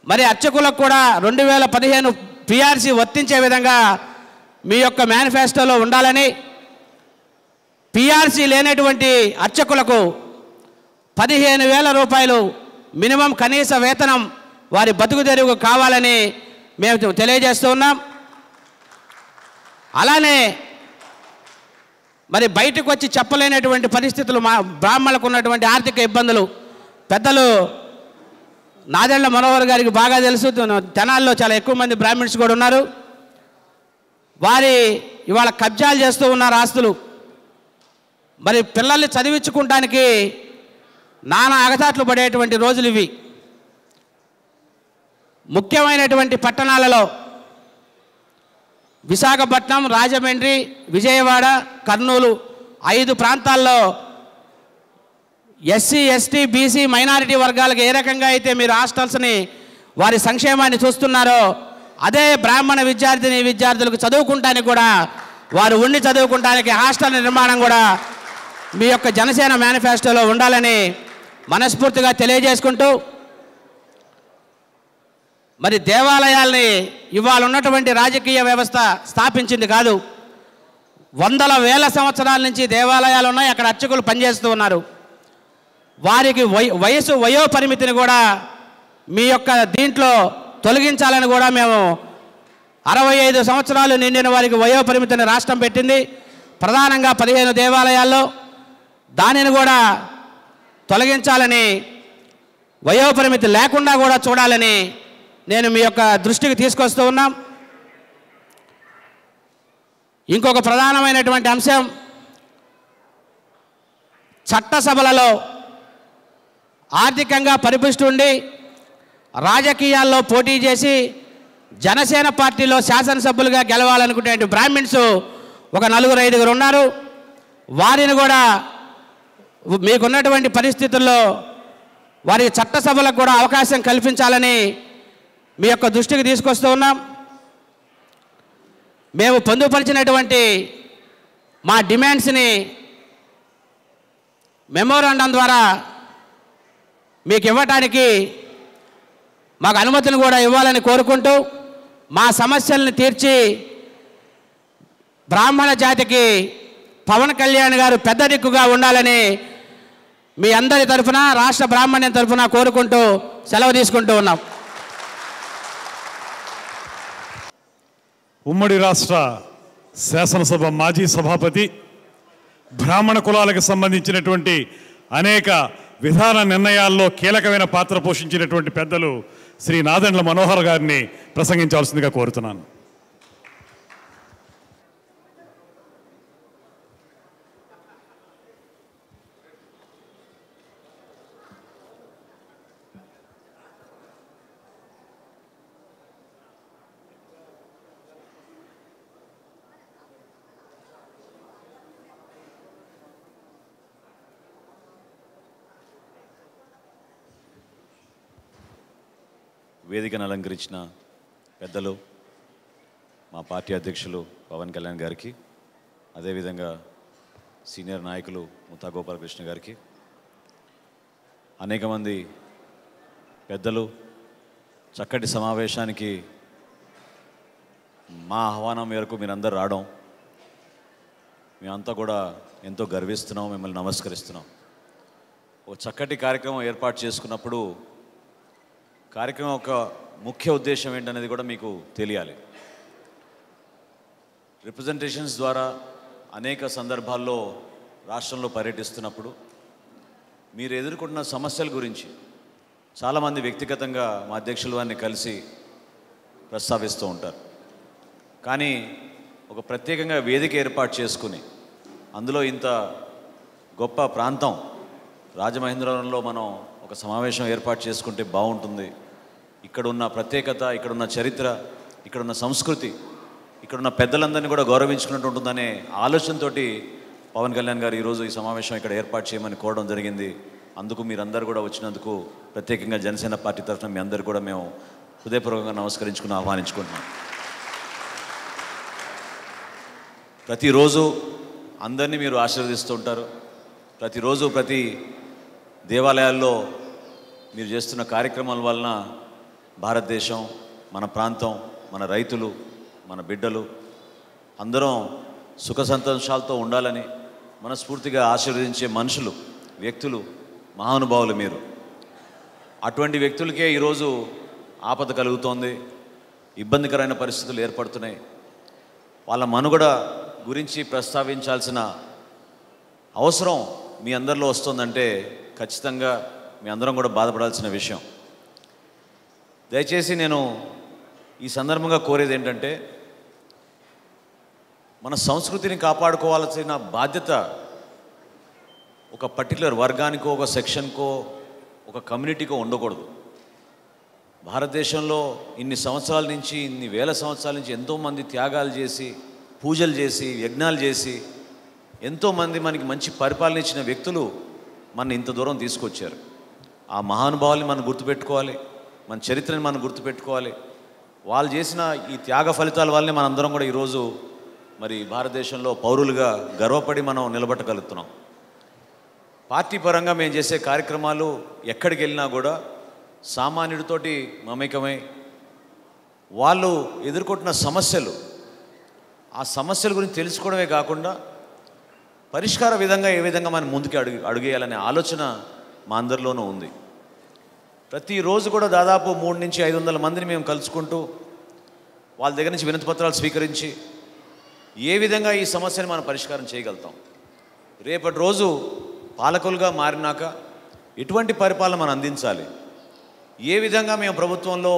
మరి అర్చకులకు కూడా 2015 పిఆర్సీ వర్తించే విధంగా మీ యొక్క మేనిఫెస్టోలో ఉండాలని, పిఆర్సీ లేనటువంటి అర్చకులకు 15,000 రూపాయలు మినిమం కనీస వేతనం వారి బతుకు తెరువు కావాలని మేము తెలియజేస్తూ ఉన్నాం. అలానే మరి బయటకు వచ్చి చెప్పలేనటువంటి పరిస్థితులు మా బ్రాహ్మణులకు ఉన్నటువంటి ఆర్థిక ఇబ్బందులు పెద్దలు నాదెళ్ల మనోహర్ గారికి బాగా తెలుసు. తెనాల్లో చాలా ఎక్కువ మంది బ్రాహ్మణ్స్ కూడా ఉన్నారు. వారి ఇవాళ కబ్జాలు చేస్తూ ఉన్నారు ఆస్తులు. మరి పిల్లల్ని చదివించుకోవడానికి నానా అగచాట్లు పడేటువంటి రోజులు ఇవి. ముఖ్యమైనటువంటి పట్టణాలలో విశాఖపట్నం, రాజమండ్రి, విజయవాడ, కర్నూలు 5 ప్రాంతాల్లో ఎస్సీ, ఎస్టీ, బీసీ, మైనారిటీ వర్గాలకు ఏ రకంగా అయితే మీరు హాస్టల్స్ని వారి సంక్షేమాన్ని చూస్తున్నారో అదే బ్రాహ్మణ విద్యార్థులకు చదువుకుంటానికి కూడా వారు ఉండి చదువుకుంటానికి హాస్టల్ నిర్మాణం కూడా మీ యొక్క జనసేన మేనిఫెస్టోలో ఉండాలని మనస్ఫూర్తిగా తెలియజేసుకుంటూ, మరి దేవాలయాల్ని ఇవాళ ఉన్నటువంటి రాజకీయ వ్యవస్థ స్థాపించింది కాదు. వందల వేల సంవత్సరాల నుంచి దేవాలయాలు ఉన్నాయి, అక్కడ అర్చకులు పనిచేస్తూ ఉన్నారు. వారికి వయో పరిమితిని కూడా మీ యొక్క దీంట్లో తొలగించాలని కూడా మేము 65 సంవత్సరాలు నిండిన వారికి వయో పరిమితిని రాష్ట్రం పెట్టింది. ప్రధానంగా 15 దేవాలయాల్లో దానిని కూడా తొలగించాలని, వయోపరిమితి లేకుండా కూడా చూడాలని నేను మీ యొక్క దృష్టికి తీసుకొస్తూ ఉన్నాం. ఇంకొక ప్రధానమైనటువంటి అంశం, చట్టసభలలో ఆర్థికంగా పరిపుష్టి ఉండి రాజకీయాల్లో పోటీ చేసి జనసేన పార్టీలో శాసనసభ్యులుగా గెలవాలనుకునే బ్రాహ్మిన్స్ ఒక 4-5 ఉన్నారు. వారిని కూడా మీకున్నటువంటి పరిస్థితుల్లో వారి చట్టసభలకు కూడా అవకాశం కల్పించాలని మీ యొక్క దృష్టికి తీసుకొస్తూ ఉన్నాం. మేము పొందుపరిచినటువంటి మా డిమాండ్స్ని మెమోరాండం ద్వారా మీకు ఇవ్వటానికి మాకు అనుమతిని కూడా ఇవ్వాలని కోరుకుంటూ, మా సమస్యల్ని తీర్చి బ్రాహ్మణ జాతికి పవన్ కళ్యాణ్ గారు పెద్ద దిక్కుగా ఉండాలని మీ అందరి తరఫున, రాష్ట్ర బ్రాహ్మణ్యం తరఫున కోరుకుంటూ సెలవు తీసుకుంటూ ఉన్నాం. ఉమ్మడి రాష్ట్ర శాసనసభ మాజీ సభాపతి, బ్రాహ్మణ కులాలకు సంబంధించినటువంటి అనేక విధాన నిర్ణయాల్లో కీలకమైన పాత్ర పోషించినటువంటి పెద్దలు శ్రీ నాదెండ్ల మనోహర్ గారిని ప్రసంగించాల్సిందిగా కోరుతున్నాను. వేదికను అలంకరించిన పెద్దలు, మా పార్టీ అధ్యక్షులు పవన్ కళ్యాణ్ గారికి, అదేవిధంగా సీనియర్ నాయకులు ముత్తా గోపాలకృష్ణ గారికి, అనేక మంది పెద్దలు, చక్కటి సమావేశానికి మా ఆహ్వానం మేరకు మీరందరూ రావడం మేమంతా కూడా ఎంతో గర్విస్తున్నాం, మిమ్మల్ని నమస్కరిస్తున్నాం. ఒక చక్కటి కార్యక్రమం ఏర్పాటు చేసుకున్నప్పుడు కార్యక్రమం యొక్క ముఖ్య ఉద్దేశం ఏంటనేది కూడా మీకు తెలియాలి. రిప్రజెంటేషన్స్ ద్వారా అనేక సందర్భాల్లో రాష్ట్రంలో పర్యటిస్తున్నప్పుడు మీరు ఎదుర్కొంటున్న సమస్యల గురించి చాలామంది వ్యక్తిగతంగా మా అధ్యక్షుల వారిని కలిసి ప్రస్తావిస్తూ ఉంటారు. కానీ ఒక ప్రత్యేకంగా వేదిక ఏర్పాటు చేసుకుని అందులో ఇంత గొప్ప ప్రాంతం రాజమహేంద్రవరంలో మనం ఒక సమావేశం ఏర్పాటు చేసుకుంటే బాగుంటుంది, ఇక్కడున్న ప్రత్యేకత, ఇక్కడున్న చరిత్ర, ఇక్కడున్న సంస్కృతి, ఇక్కడున్న పెద్దలందరినీ కూడా గౌరవించుకున్నట్టు ఉంటుందనే ఆలోచనతోటి పవన్ కళ్యాణ్ గారు ఈరోజు ఈ సమావేశం ఇక్కడ ఏర్పాటు చేయమని కోరడం జరిగింది. అందుకు మీరందరూ కూడా వచ్చినందుకు ప్రత్యేకంగా జనసేన పార్టీ తరఫున మీ అందరు కూడా మేము హృదయపూర్వకంగా నమస్కరించుకుని ఆహ్వానించుకుంటున్నాం. ప్రతిరోజు అందరినీ మీరు ఆశీర్వదిస్తూ ఉంటారు. ప్రతిరోజు ప్రతి దేవాలయాల్లో మీరు చేస్తున్న కార్యక్రమాల వలన భారతదేశం, మన ప్రాంతం, మన రైతులు, మన బిడ్డలు అందరం సుఖ సంతోషాలతో ఉండాలని మనస్ఫూర్తిగా ఆశీర్వదించే మనుషులు, వ్యక్తులు, మహానుభావులు మీరు. అటువంటి వ్యక్తులకే ఈరోజు ఆపద కలుగుతోంది, ఇబ్బందికరమైన పరిస్థితులు ఏర్పడుతున్నాయి. వాళ్ళ మనుగడ గురించి ప్రస్తావించాల్సిన అవసరం మీ అందరిలో వస్తుందంటే ఖచ్చితంగా మీ అందరం కూడా బాధపడాల్సిన విషయం. దయచేసి నేను ఈ సందర్భంగా కోరేది ఏంటంటే మన సంస్కృతిని కాపాడుకోవాల్సిన బాధ్యత ఒక పర్టికులర్ వర్గానికో, ఒక సెక్షన్కో, ఒక కమ్యూనిటీకో ఉండకూడదు. భారతదేశంలో ఇన్ని సంవత్సరాల నుంచి, ఇన్ని వేల సంవత్సరాల నుంచి ఎంతోమంది త్యాగాలు చేసి, పూజలు చేసి, యజ్ఞాలు చేసి, ఎంతోమంది మనకి మంచి పరిపాలన ఇచ్చిన వ్యక్తులు మన ఇంత దూరం తీసుకొచ్చారు. ఆ మహానుభావుల్ని మనం గుర్తుపెట్టుకోవాలి, మన చరిత్రని మనం గుర్తుపెట్టుకోవాలి. వాళ్ళు చేసిన ఈ త్యాగ ఫలితాల వల్లనే మనందరం కూడా ఈరోజు మరి భారతదేశంలో పౌరులుగా గర్వపడి మనం నిలబెట్టగలుగుతున్నాం. పార్టీ పరంగా మేము చేసే కార్యక్రమాలు ఎక్కడికి వెళ్ళినా కూడా సామాన్యుడితోటి మమేకమై వాళ్ళు ఎదుర్కొంటున్న సమస్యలు, ఆ సమస్యల గురించి తెలుసుకోవడమే కాకుండా పరిష్కార విధంగా ఏ విధంగా మనం ముందుకు అడుగేయాలనే ఆలోచన మా అందరిలోనూ ఉంది. ప్రతిరోజు కూడా దాదాపు 300 నుంచి 500 మందిని మేము కలుసుకుంటూ వాళ్ళ దగ్గర నుంచి వినతి పత్రాలు స్వీకరించి ఏ విధంగా ఈ సమస్యను మనం పరిష్కారం చేయగలుగుతాం, రేపటి రోజు పాలకులుగా మారినాక ఎటువంటి పరిపాలన మనం అందించాలి, ఏ విధంగా మేము ప్రభుత్వంలో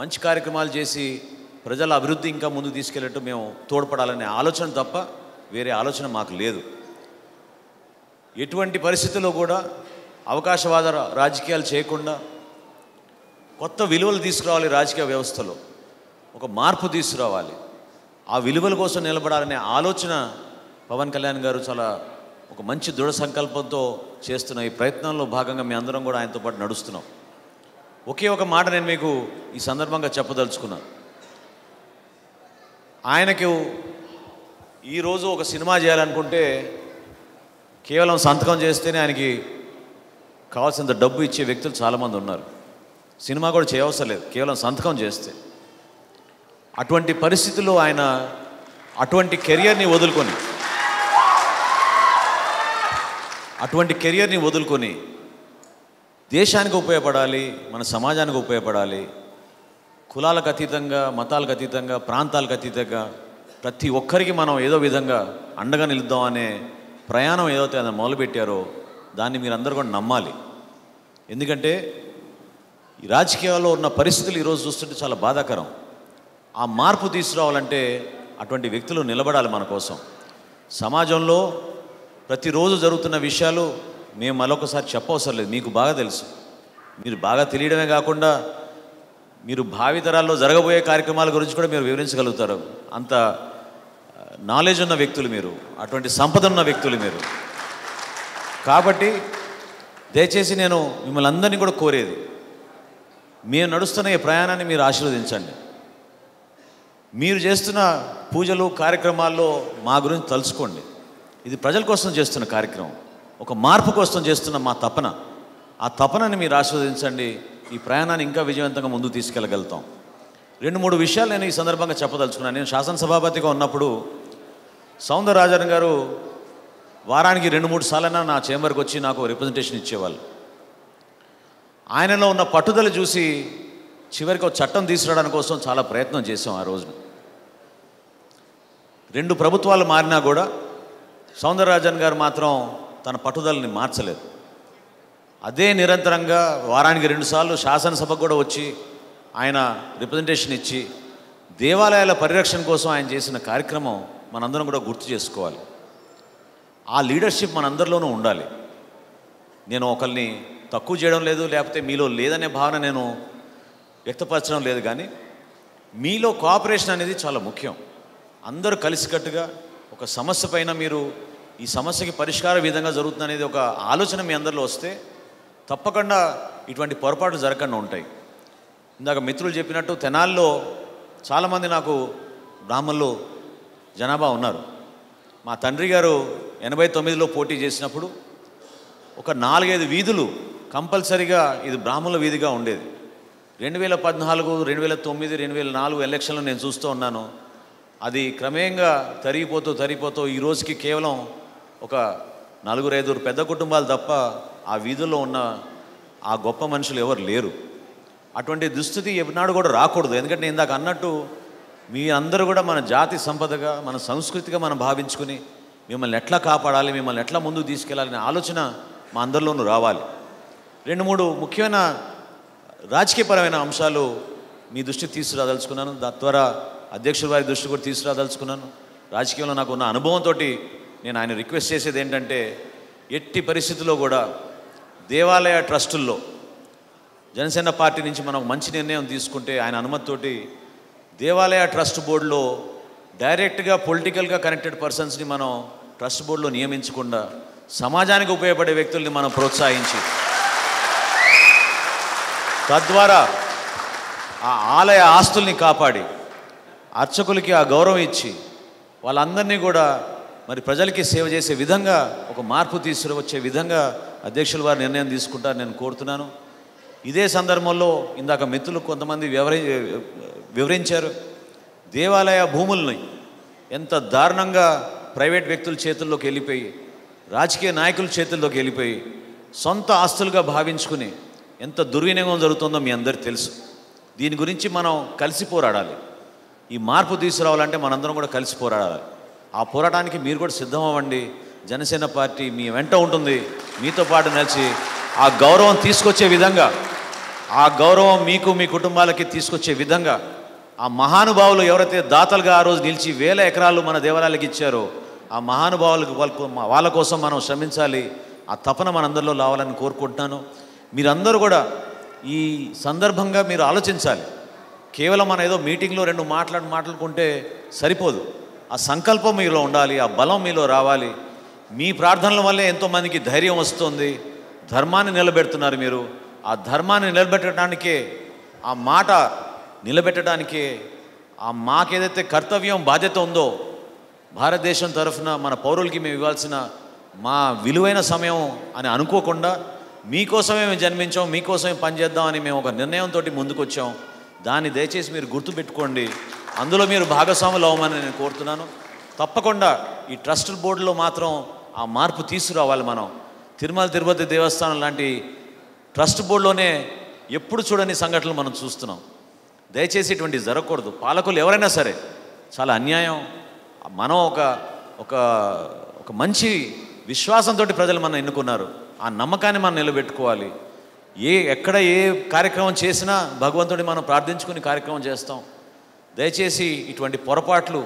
మంచి కార్యక్రమాలు చేసి ప్రజల అభివృద్ధి ఇంకా ముందుకు తీసుకెళ్ళట్టు మేము తోడ్పడాలనే ఆలోచన తప్ప వేరే ఆలోచన మాకు లేదు. ఎటువంటి పరిస్థితుల్లో కూడా అవకాశవాద రాజకీయాలు చేయకుండా కొత్త విలువలు తీసుకురావాలి, రాజకీయ వ్యవస్థలో ఒక మార్పు తీసుకురావాలి, ఆ విలువల కోసం నిలబడాలనే ఆలోచన పవన్ కళ్యాణ్ గారు చాలా ఒక మంచి దృఢ సంకల్పంతో చేస్తున్న ఈ ప్రయత్నంలో భాగంగా మీ అందరం కూడా ఆయనతో పాటు నడుస్తున్నాం. ఒకే ఒక మాట నేను మీకు ఈ సందర్భంగా చెప్పదలుచుకున్నాను. ఆయనకు ఈరోజు ఒక సినిమా చేయాలనుకుంటే కేవలం సంతకం చేస్తేనే ఆయనకి కావాల్సినంత డబ్బు ఇచ్చే వ్యక్తులు చాలామంది ఉన్నారు. సినిమా కూడా చేయవసరం లేదు, కేవలం సంతకం చేస్తే. అటువంటి పరిస్థితుల్లో ఆయన అటువంటి కెరియర్ని వదులుకొని దేశానికి ఉపయోగపడాలి, మన సమాజానికి ఉపయోగపడాలి, కులాలకు అతీతంగా, మతాలకు అతీతంగా, ప్రాంతాలకు అతీతంగా ప్రతి ఒక్కరికి మనం ఏదో విధంగా అండగా నిలుద్దాం అనే ప్రయాణం ఏదైతే ఆయన మొదలుపెట్టారో దాన్ని మీరందరూ కూడా నమ్మాలి. ఎందుకంటే ఈ రాజకీయాల్లో ఉన్న పరిస్థితులు ఈరోజు చూస్తుంటే చాలా బాధాకరం. ఆ మార్పు తీసుకురావాలంటే అటువంటి వ్యక్తులు నిలబడాలి మన కోసం. సమాజంలో ప్రతిరోజు జరుగుతున్న విషయాలు మేము మరొకసారి చెప్పవసరం లేదు, మీకు బాగా తెలుసు. మీరు బాగా తెలియడమే కాకుండా మీరు భావితరాల్లో జరగబోయే కార్యక్రమాల గురించి కూడా మీరు వివరించగలుగుతారు. అంత నాలెడ్జ్ ఉన్న వ్యక్తులు మీరు, అటువంటి సంపద ఉన్న వ్యక్తులు మీరు. కాబట్టి దయచేసి నేను మిమ్మల్ని అందరినీ కూడా కోరేది, మేము నడుస్తున్న ఈ ప్రయాణాన్ని మీరు ఆశీర్వదించండి. మీరు చేస్తున్న పూజలు కార్యక్రమాల్లో మా గురించి తలుచుకోండి. ఇది ప్రజల కోసం చేస్తున్న కార్యక్రమం, ఒక మార్పు కోసం చేస్తున్న మా తపన. ఆ తపనని మీరు ఆశీర్వదించండి. ఈ ప్రయాణాన్ని ఇంకా విజయవంతంగా ముందుకు తీసుకెళ్ళగలుగుతాం. 2-3 విషయాలు నేను ఈ సందర్భంగా చెప్పదలుచుకున్నాను. నేను శాసనసభాపతిగా ఉన్నప్పుడు సౌందరరాజన్ గారు వారానికి 2-3 సార్లైనా నా చేంబర్కి వచ్చి నాకు రిప్రజెంటేషన్ ఇచ్చేవాళ్ళు. ఆయనలో ఉన్న పట్టుదల చూసి చివరికి ఒక చట్టం తీసుకురావడానికి కోసం చాలా ప్రయత్నం చేసాం. ఆ రోజున 2 ప్రభుత్వాలు మారినా కూడా సౌందరరాజన్ గారు మాత్రం తన పట్టుదలని మార్చలేదు. అదే నిరంతరంగా వారానికి 2 సార్లు శాసనసభకు కూడా వచ్చి ఆయన రిప్రజెంటేషన్ ఇచ్చి దేవాలయాల పరిరక్షణ కోసం ఆయన చేసిన కార్యక్రమం మనందరం కూడా గుర్తు చేసుకోవాలి. ఆ లీడర్షిప్ మనందరిలోనూ ఉండాలి. నేను ఒకరిని తక్కువ చేయడం లేదు, లేకపోతే మీలో లేదనే భావన నేను వ్యక్తపరచడం లేదు, కానీ మీలో కోఆపరేషన్ అనేది చాలా ముఖ్యం. అందరూ కలిసికట్టుగా ఒక సమస్య పైన మీరు ఈ సమస్యకి పరిష్కార విధంగా జరుగుతుంది అనేది ఒక ఆలోచన మీ అందరిలో వస్తే తప్పకుండా ఇటువంటి పొరపాట్లు జరగకుండా ఉంటాయి. ఇందాక మిత్రులు చెప్పినట్టు తెనాల్లో చాలామంది నాకు బ్రాహ్మణులు జనాభా ఉన్నారు. మా తండ్రి గారు 89లో పోటీ చేసినప్పుడు ఒక 4-5 వీధులు కంపల్సరీగా ఇది బ్రాహ్మణుల వీధిగా ఉండేది. 2014, 2009, 2004 ఎలక్షన్లో నేను చూస్తూ ఉన్నాను. అది క్రమేణంగా తరిగిపోతూ ఈ రోజుకి కేవలం ఒక 4-5 పెద్ద కుటుంబాలు తప్ప ఆ వీధుల్లో ఉన్న ఆ గొప్ప మనుషులు ఎవరు లేరు. అటువంటి దుస్థితి ఎప్పునాడు కూడా రాకూడదు. ఎందుకంటే నేను ఇందాక అన్నట్టు మీ అందరూ కూడా మన జాతి సంపదగా, మన సంస్కృతిగా మనం భావించుకుని మిమ్మల్ని ఎట్లా కాపాడాలి, మిమ్మల్ని ఎట్లా ముందుకు తీసుకెళ్ళాలనే ఆలోచన మా అందరిలోనూ రావాలి. 2-3 ముఖ్యమైన రాజకీయపరమైన అంశాలు మీ దృష్టికి తీసుకురాదలుచుకున్నాను. తద్వారా అధ్యక్షుల వారి దృష్టి కూడా తీసుకురాదలుచుకున్నాను. రాజకీయంలో నాకు ఉన్న అనుభవంతో నేను ఆయన రిక్వెస్ట్ చేసేది ఏంటంటే, ఎట్టి పరిస్థితుల్లో కూడా దేవాలయ ట్రస్టుల్లో జనసేన పార్టీ నుంచి మనం మంచి నిర్ణయం తీసుకుంటే ఆయన అనుమతితోటి దేవాలయ ట్రస్ట్ బోర్డులో డైరెక్ట్గా పొలిటికల్గా కనెక్టెడ్ పర్సన్స్ని మనం ట్రస్ట్ బోర్డులో నియమించకుండా సమాజానికి ఉపయోగపడే వ్యక్తుల్ని మనం ప్రోత్సహించి తద్వారా ఆ ఆలయ ఆస్తుల్ని కాపాడి అర్చకులకి ఆ గౌరవం ఇచ్చి వాళ్ళందరినీ కూడా మరి ప్రజలకి సేవ చేసే విధంగా ఒక మార్పు తీసుకువచ్చే విధంగా అధ్యక్షుల వారు నిర్ణయం తీసుకుంటారని నేను కోరుతున్నాను. ఇదే సందర్భంలో ఇందాక మిత్రులు కొంతమంది వివరించారు. దేవాలయ భూముల్ని ఎంత దారుణంగా ప్రైవేట్ వ్యక్తుల చేతుల్లోకి వెళ్ళిపోయి, రాజకీయ నాయకుల చేతుల్లోకి వెళ్ళిపోయి సొంత ఆస్తులుగా భావించుకుని ఎంత దుర్వినియోగం జరుగుతుందో మీ అందరికీ తెలుసు. దీని గురించి మనం కలిసి పోరాడాలి. ఈ మార్పు తీసుకురావాలంటే మనందరం కూడా కలిసి పోరాడాలి. ఆ పోరాటానికి మీరు కూడా సిద్ధం అవ్వండి. జనసేన పార్టీ మీ వెంట ఉంటుంది, మీతో పాటు నడిచి ఆ గౌరవం తీసుకొచ్చే విధంగా, ఆ గౌరవం మీకు మీ కుటుంబాలకి తీసుకొచ్చే విధంగా ఆ మహానుభావులు ఎవరైతే దాతలుగా ఆ రోజు నిలిచి 1000 ఎకరాలు మన దేవాలయాలకు ఇచ్చారో ఆ మహానుభావులకు వాళ్ళ కోసం మనం శ్రమించాలి. ఆ తపన మనందరిలో రావాలని కోరుకుంటున్నాను. మీరందరూ కూడా ఈ సందర్భంగా మీరు ఆలోచించాలి. కేవలం మన ఏదో మీటింగ్లో 2 మాట్లాడుకుంటే సరిపోదు. ఆ సంకల్పం మీలో ఉండాలి, ఆ బలం మీలో రావాలి. మీ ప్రార్థనల వల్లే ఎంతోమందికి ధైర్యం వస్తుంది. ధర్మాన్ని నిలబెడుతున్నారు మీరు. ఆ ధర్మాన్ని నిలబెట్టడానికే, ఆ మాట నిలబెట్టడానికే, ఆ మాకేదైతే కర్తవ్యం బాధ్యత ఉందో భారతదేశం తరఫున మన పౌరులకి మేము ఇవ్వాల్సిన మా విలువైన సమయం అని అనుకోకుండా మీకోసమే మేము జన్మించాం, మీకోసమే పనిచేద్దామని మేము ఒక నిర్ణయంతో ముందుకు వచ్చాం. దాన్ని దయచేసి మీరు గుర్తుపెట్టుకోండి. అందులో మీరు భాగస్వాములు అవ్వమని నేను కోరుతున్నాను. తప్పకుండా ఈ ట్రస్ట్ బోర్డులో మాత్రం ఆ మార్పు తీసుకురావాలి. మనం తిరుమల తిరుపతి దేవస్థానం లాంటి ట్రస్ట్ బోర్డులోనే ఎప్పుడు చూడని సంఘటనలు మనం చూస్తున్నాం. దయచేసి ఇటువంటి జరగకూడదు. పాలకులు ఎవరైనా సరే చాలా అన్యాయం. మనం ఒక మంచి విశ్వాసంతో ప్రజలు మనం ఎన్నుకున్నారు. ఆ నమ్మకాన్ని మనం నిలబెట్టుకోవాలి. ఎక్కడ ఏ కార్యక్రమం చేసినా భగవంతుడిని మనం ప్రార్థించుకుని కార్యక్రమం చేస్తాం. దయచేసి ఇటువంటి పొరపాట్లు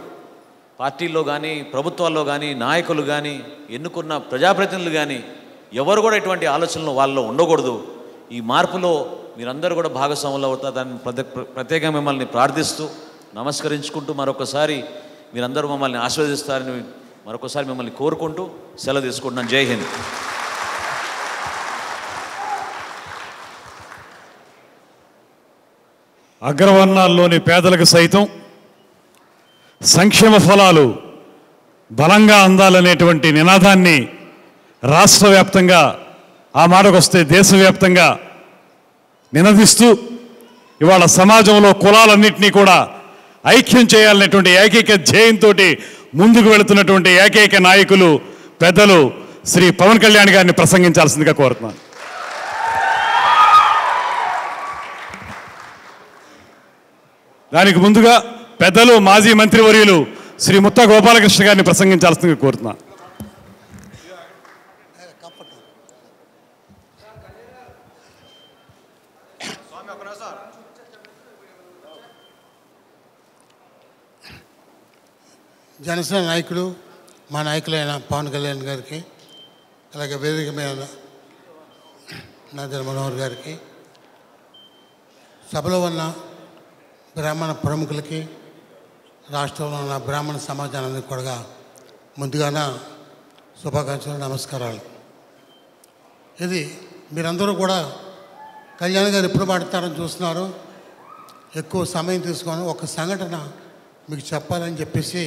పార్టీల్లో కానీ, ప్రభుత్వాల్లో కానీ, నాయకులు కానీ, ఎన్నుకున్న ప్రజాప్రతినిధులు కానీ ఎవరు కూడా ఇటువంటి ఆలోచనలు వాళ్ళలో ఉండకూడదు. ఈ మార్పులో మీరందరూ కూడా భాగస్వాములు అవుతారు. దాన్ని ప్రత్యేకంగా మిమ్మల్ని ప్రార్థిస్తూ నమస్కరించుకుంటూ మరొకసారి మీరందరూ మమ్మల్ని ఆశీర్వదిస్తారని మరొకసారి మిమ్మల్ని కోరుకుంటూ సెలవు తీసుకుంటున్నాను. జై హింద్. అగ్రవర్ణాల్లోని పేదలకు సైతం సంక్షేమ ఫలాలు బలంగా అందాలనేటువంటి నినాదాన్ని రాష్ట్ర వ్యాప్తంగా, ఆ మాటకు వస్తే దేశవ్యాప్తంగా నినదిస్తూ ఇవాళ సమాజంలో కులాలన్నింటినీ కూడా ఐక్యం చేయాలనేటువంటి ఏకైక ధ్యేయంతో ముందుకు వెళుతున్నటువంటి ఏకైక నాయకులు పెద్దలు శ్రీ పవన్ కళ్యాణ్ గారిని ప్రసంగించాల్సిందిగా కోరుతున్నాను. దానికి ముందుగా పెద్దలు మాజీ మంత్రివర్యులు శ్రీ ముత్తా గోపాలకృష్ణ గారిని ప్రసంగించాల్సిందిగా కోరుతున్నాను. జనసేన నాయకులు మా నాయకులైన పవన్ కళ్యాణ్ గారికి, అలాగే వేదిక మీద నాదెండ్ల మనోహర్ గారికి, సభలో ఉన్న బ్రాహ్మణ ప్రముఖులకి, రాష్ట్రంలో ఉన్న బ్రాహ్మణ సమాజానికి కూడా ముందుగానే శుభాకాంక్షలు, నమస్కారాలు. ఇది మీరందరూ కూడా కళ్యాణ్ గారు ఎప్పుడు మాట్లాడతారని చూస్తున్నారు. ఎక్కువ సమయం తీసుకొని ఒక సంఘటన మీకు చెప్పాలని చెప్పేసి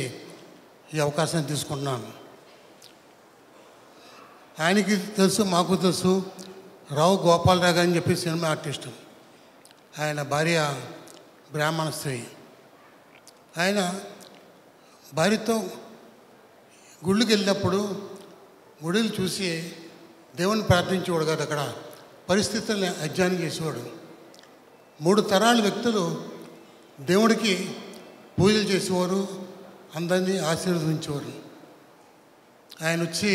ఈ అవకాశం తీసుకుంటున్నాను. ఆయనకి తెలుసు, మాకు తెలుసు, రావు గోపాలరావు గారు అని చెప్పి సినిమా ఆర్టిస్టు. ఆయన భార్య బ్రాహ్మణ స్త్రీ. ఆయన భార్యతో గుళ్ళకి వెళ్ళినప్పుడు గుడిని చూసి దేవుని ప్రార్థించేవాడు కాదు, అక్కడ పరిస్థితుల్ని అధ్యయనం చేసేవాడు. 3 తరాల వ్యక్తులు దేవుడికి పూజలు చేసేవారు, అందరినీ ఆశీర్వదించేవారు. ఆయన వచ్చి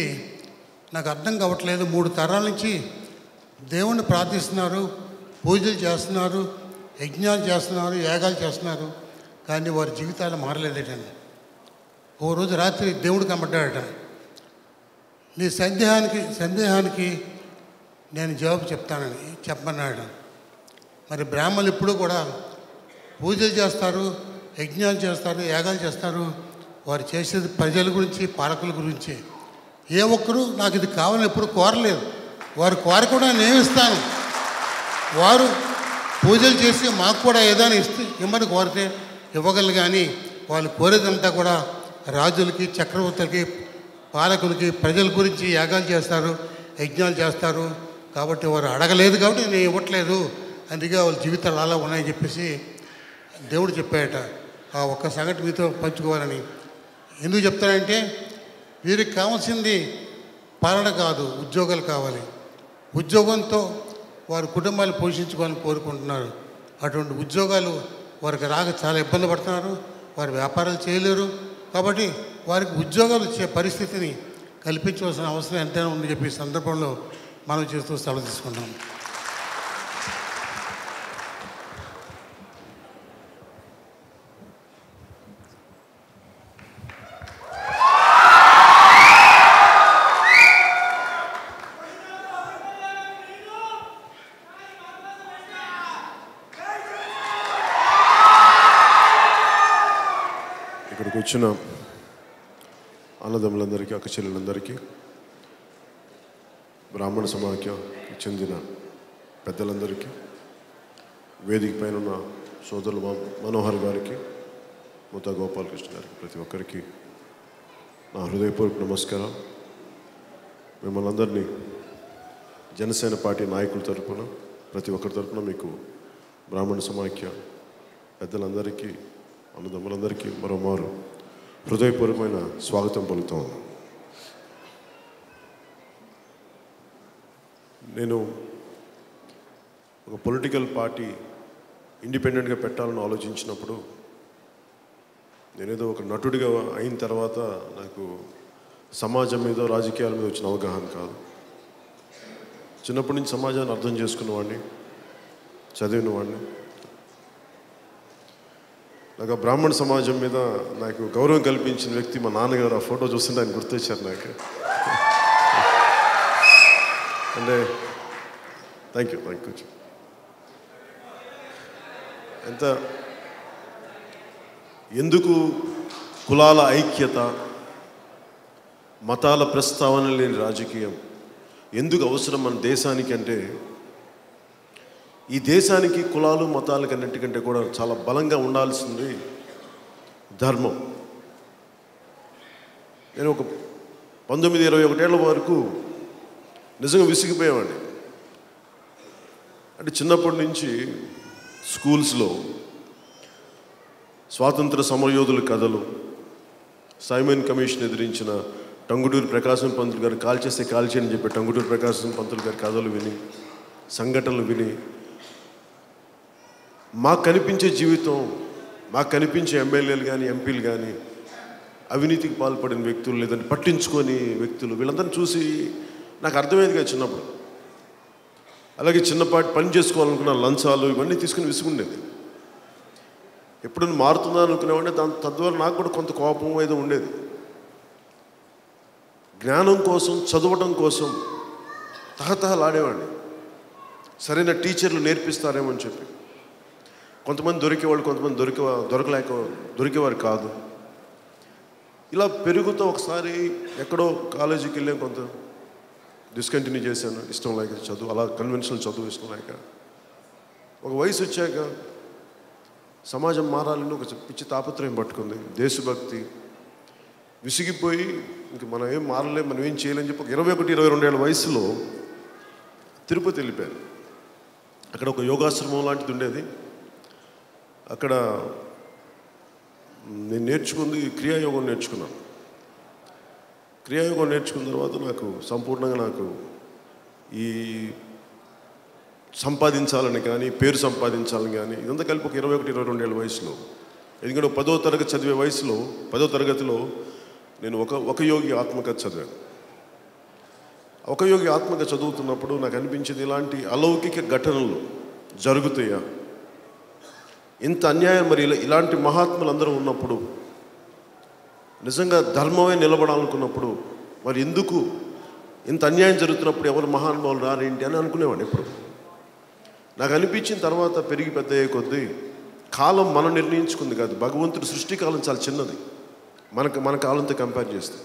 నాకు అర్థం కావట్లేదు, 3 తరాల నుంచి దేవుణ్ణి ప్రార్థిస్తున్నారు, పూజలు చేస్తున్నారు, యజ్ఞాలు చేస్తున్నారు, యాగాలు చేస్తున్నారు, కానీ వారి జీవితాలు మారలేదటండి. ఓ రోజు రాత్రి దేవుడు కనబడ్డాడట. నీ సందేహానికి నేను జవాబు చెప్తానని చెప్పమన్నాడు. మరి బ్రాహ్మణులు ఎప్పుడూ కూడా పూజలు చేస్తారు, యజ్ఞాలు చేస్తారు, యాగాలు చేస్తారు. వారు చేసేది ప్రజల గురించి, పాలకుల గురించి. ఏ ఒక్కరూ నాకు ఇది కావాలని ఎప్పుడు కోరలేదు. వారు కోరకుండా నేను ఇస్తాను. వారు పూజలు చేసి మాకు కూడా ఏదైనా ఇమ్మని కోరితే ఇవ్వగలరు, కానీ వాళ్ళు కోరేదంతా కూడా రాజులకి, చక్రవర్తులకి, పాలకులకి, ప్రజల గురించి యాగాలు చేస్తారు, యజ్ఞాలు చేస్తారు. కాబట్టి వారు అడగలేదు కాబట్టి నేను ఇవ్వట్లేదు, అందుకే వాళ్ళ జీవితాలు అలా ఉన్నాయని చెప్పేసి దేవుడు చెప్పాడట. ఆ ఒక్క సంగతి మీతో పంచుకోవాలని. ఎందుకు చెప్తానంటే వీరికి కావాల్సింది పాలన కాదు, ఉద్యోగాలు కావాలి. ఉద్యోగంతో వారి కుటుంబాలు పోషించుకోవాలని కోరుకుంటున్నారు. అటువంటి ఉద్యోగాలు వారికి రాక చాలా ఇబ్బంది పడుతున్నారు. వారు వ్యాపారాలు చేయలేరు. కాబట్టి వారికి ఉద్యోగాలు ఇచ్చే పరిస్థితిని కల్పించవలసిన అవసరం ఎంతైనా ఉందని చెప్పి సందర్భంలో మనం చేస్తూ సెలవు తీసుకుంటాం. ఇక్కడికి వచ్చిన అన్నదమ్ములందరికీ, అక్క చెల్లెలందరికీ, బ్రాహ్మణ సమాఖ్యకి చెందిన పెద్దలందరికీ, వేదిక పైన ఉన్న సోదరులు మనోహర్ గారికి, ముత్తా గోపాలకృష్ణ గారికి, ప్రతి ఒక్కరికి నా హృదయపూర్వక నమస్కారం. మిమ్మల్ని అందరినీ జనసేన పార్టీ నాయకుల తరఫున, ప్రతి ఒక్కరి తరఫున మీకు బ్రాహ్మణ సమాఖ్య పెద్దలందరికీ, అన్నదమ్ములందరికీ మరోమారు హృదయపూర్వకమైన స్వాగతం పలుకుతాం. నేను ఒక పొలిటికల్ పార్టీ ఇండిపెండెంట్గా పెట్టాలని ఆలోచించినప్పుడు, నేనేదో ఒక నటుడిగా అయిన తర్వాత నాకు సమాజం మీద, రాజకీయాల మీద వచ్చిన అవగాహన కాదు. చిన్నప్పటి నుంచి సమాజాన్ని అర్థం చేసుకున్నవాడిని, చదివినవాడిని. నాకు ఆ బ్రాహ్మణ సమాజం మీద నాకు గౌరవం కల్పించిన వ్యక్తి మా నాన్నగారు. ఆ ఫోటో చూస్తుంటే ఆయన గుర్తొచ్చారు నాకు. అంటే థ్యాంక్ యూ. ఎంత ఎందుకు కులాల ఐక్యత, మతాల ప్రస్తావన లేని రాజకీయం ఎందుకు అవసరం మన దేశానికి అంటే, ఈ దేశానికి కులాలు మతాలకు అన్నింటికంటే కూడా చాలా బలంగా ఉండాల్సింది ధర్మం. నేను ఒక 19-21 ఏళ్ళ వరకు నిజంగా విసిగిపోయేవాడిని. అంటే చిన్నప్పటి నుంచి స్కూల్స్లో స్వాతంత్ర సమరయోధుల కథలు, సైమన్ కమిషన్ ఎదిరించిన టంగుటూరి ప్రకాశం పంతులు గారు కాల్చేస్తే కాల్చి అని చెప్పి టంగుటూరి ప్రకాశం పంతులు గారి కథలు విని, సంఘటనలు విని, మాకు కనిపించే జీవితం, మాకు కనిపించే ఎమ్మెల్యేలు కానీ ఎంపీలు కానీ అవినీతికి పాల్పడిన వ్యక్తులు, లేదంటే పట్టించుకొని వ్యక్తులు, వీళ్ళందరినీ చూసి నాకు అర్థమయ్యేది కదా చిన్నప్పుడు. అలాగే చిన్నపాటి పని చేసుకోవాలనుకున్న లంచాలు ఇవన్నీ తీసుకుని విసుగుండేది. ఎప్పుడైనా మారుతుందా అనుకునేవాడిని. తద్వారా నాకు కూడా కొంత కోపం ఏదో ఉండేది. జ్ఞానం కోసం, చదవడం కోసం తహతహలాడేవాడిని. సరైన టీచర్లు నేర్పిస్తారేమో అని చెప్పి. కొంతమంది దొరికేవాళ్ళు, కొంతమంది దొరికేవారు కాదు. ఇలా పెరుగుతూ ఒకసారి ఎక్కడో కాలేజీకి వెళ్ళాం, కొంత డిస్కంటిన్యూ చేశాను, ఇష్టం లేక చదువు, అలా కన్వెన్షనల్ చదువు ఇష్టం లేక. ఒక వయసు వచ్చాక సమాజం మారాలని ఒక పిచ్చి తాపత్రయం పట్టుకుంది, దేశభక్తి. విసిగిపోయి ఇంక మనం ఏం మారలేం, మనం ఏం చేయలేని చెప్పి 21-22 ఏళ్ళ వయసులో తిరుపతి వెళ్ళిపోయాను. అక్కడ ఒక యోగాశ్రమం లాంటిది ఉండేది. అక్కడ నేను నేర్చుకుంది క్రియాయోగం నేర్చుకున్నాను. క్రియాయోగం నేర్చుకున్న తర్వాత నాకు సంపూర్ణంగా ఈ సంపాదించాలని కానీ, పేరు సంపాదించాలని కానీ, ఇదంతా కలిపి ఒక 21-22 ఏళ్ళ వయసులో. ఎందుకంటే 10వ తరగతి చదివే వయసులో, 10వ తరగతిలో నేను ఒక యోగి ఆత్మకథ చదివాను. ఒక యోగి ఆత్మకథ చదువుతున్నప్పుడు నాకు అనిపించింది, ఇలాంటి అలౌకిక ఘటనలు జరుగుతాయా, ఇంత అన్యాయం, మరి ఇలాంటి మహాత్ములు అందరూ ఉన్నప్పుడు, నిజంగా ధర్మమే నిలబడాలనుకున్నప్పుడు, మరి ఎందుకు ఇంత అన్యాయం జరుగుతున్నప్పుడు ఎవరు మహానుభావులు రారేంటి అని అనుకునేవాడిని ఎప్పుడు. నాకు అనిపించిన తర్వాత పెరిగి పెద్ద అయ్యే కొద్దీ కాలం మనం నిర్ణయించుకుంది కాదు, భగవంతుడి సృష్టి కాలం చాలా చిన్నది మన కాలంతో కంపేర్ చేస్తే.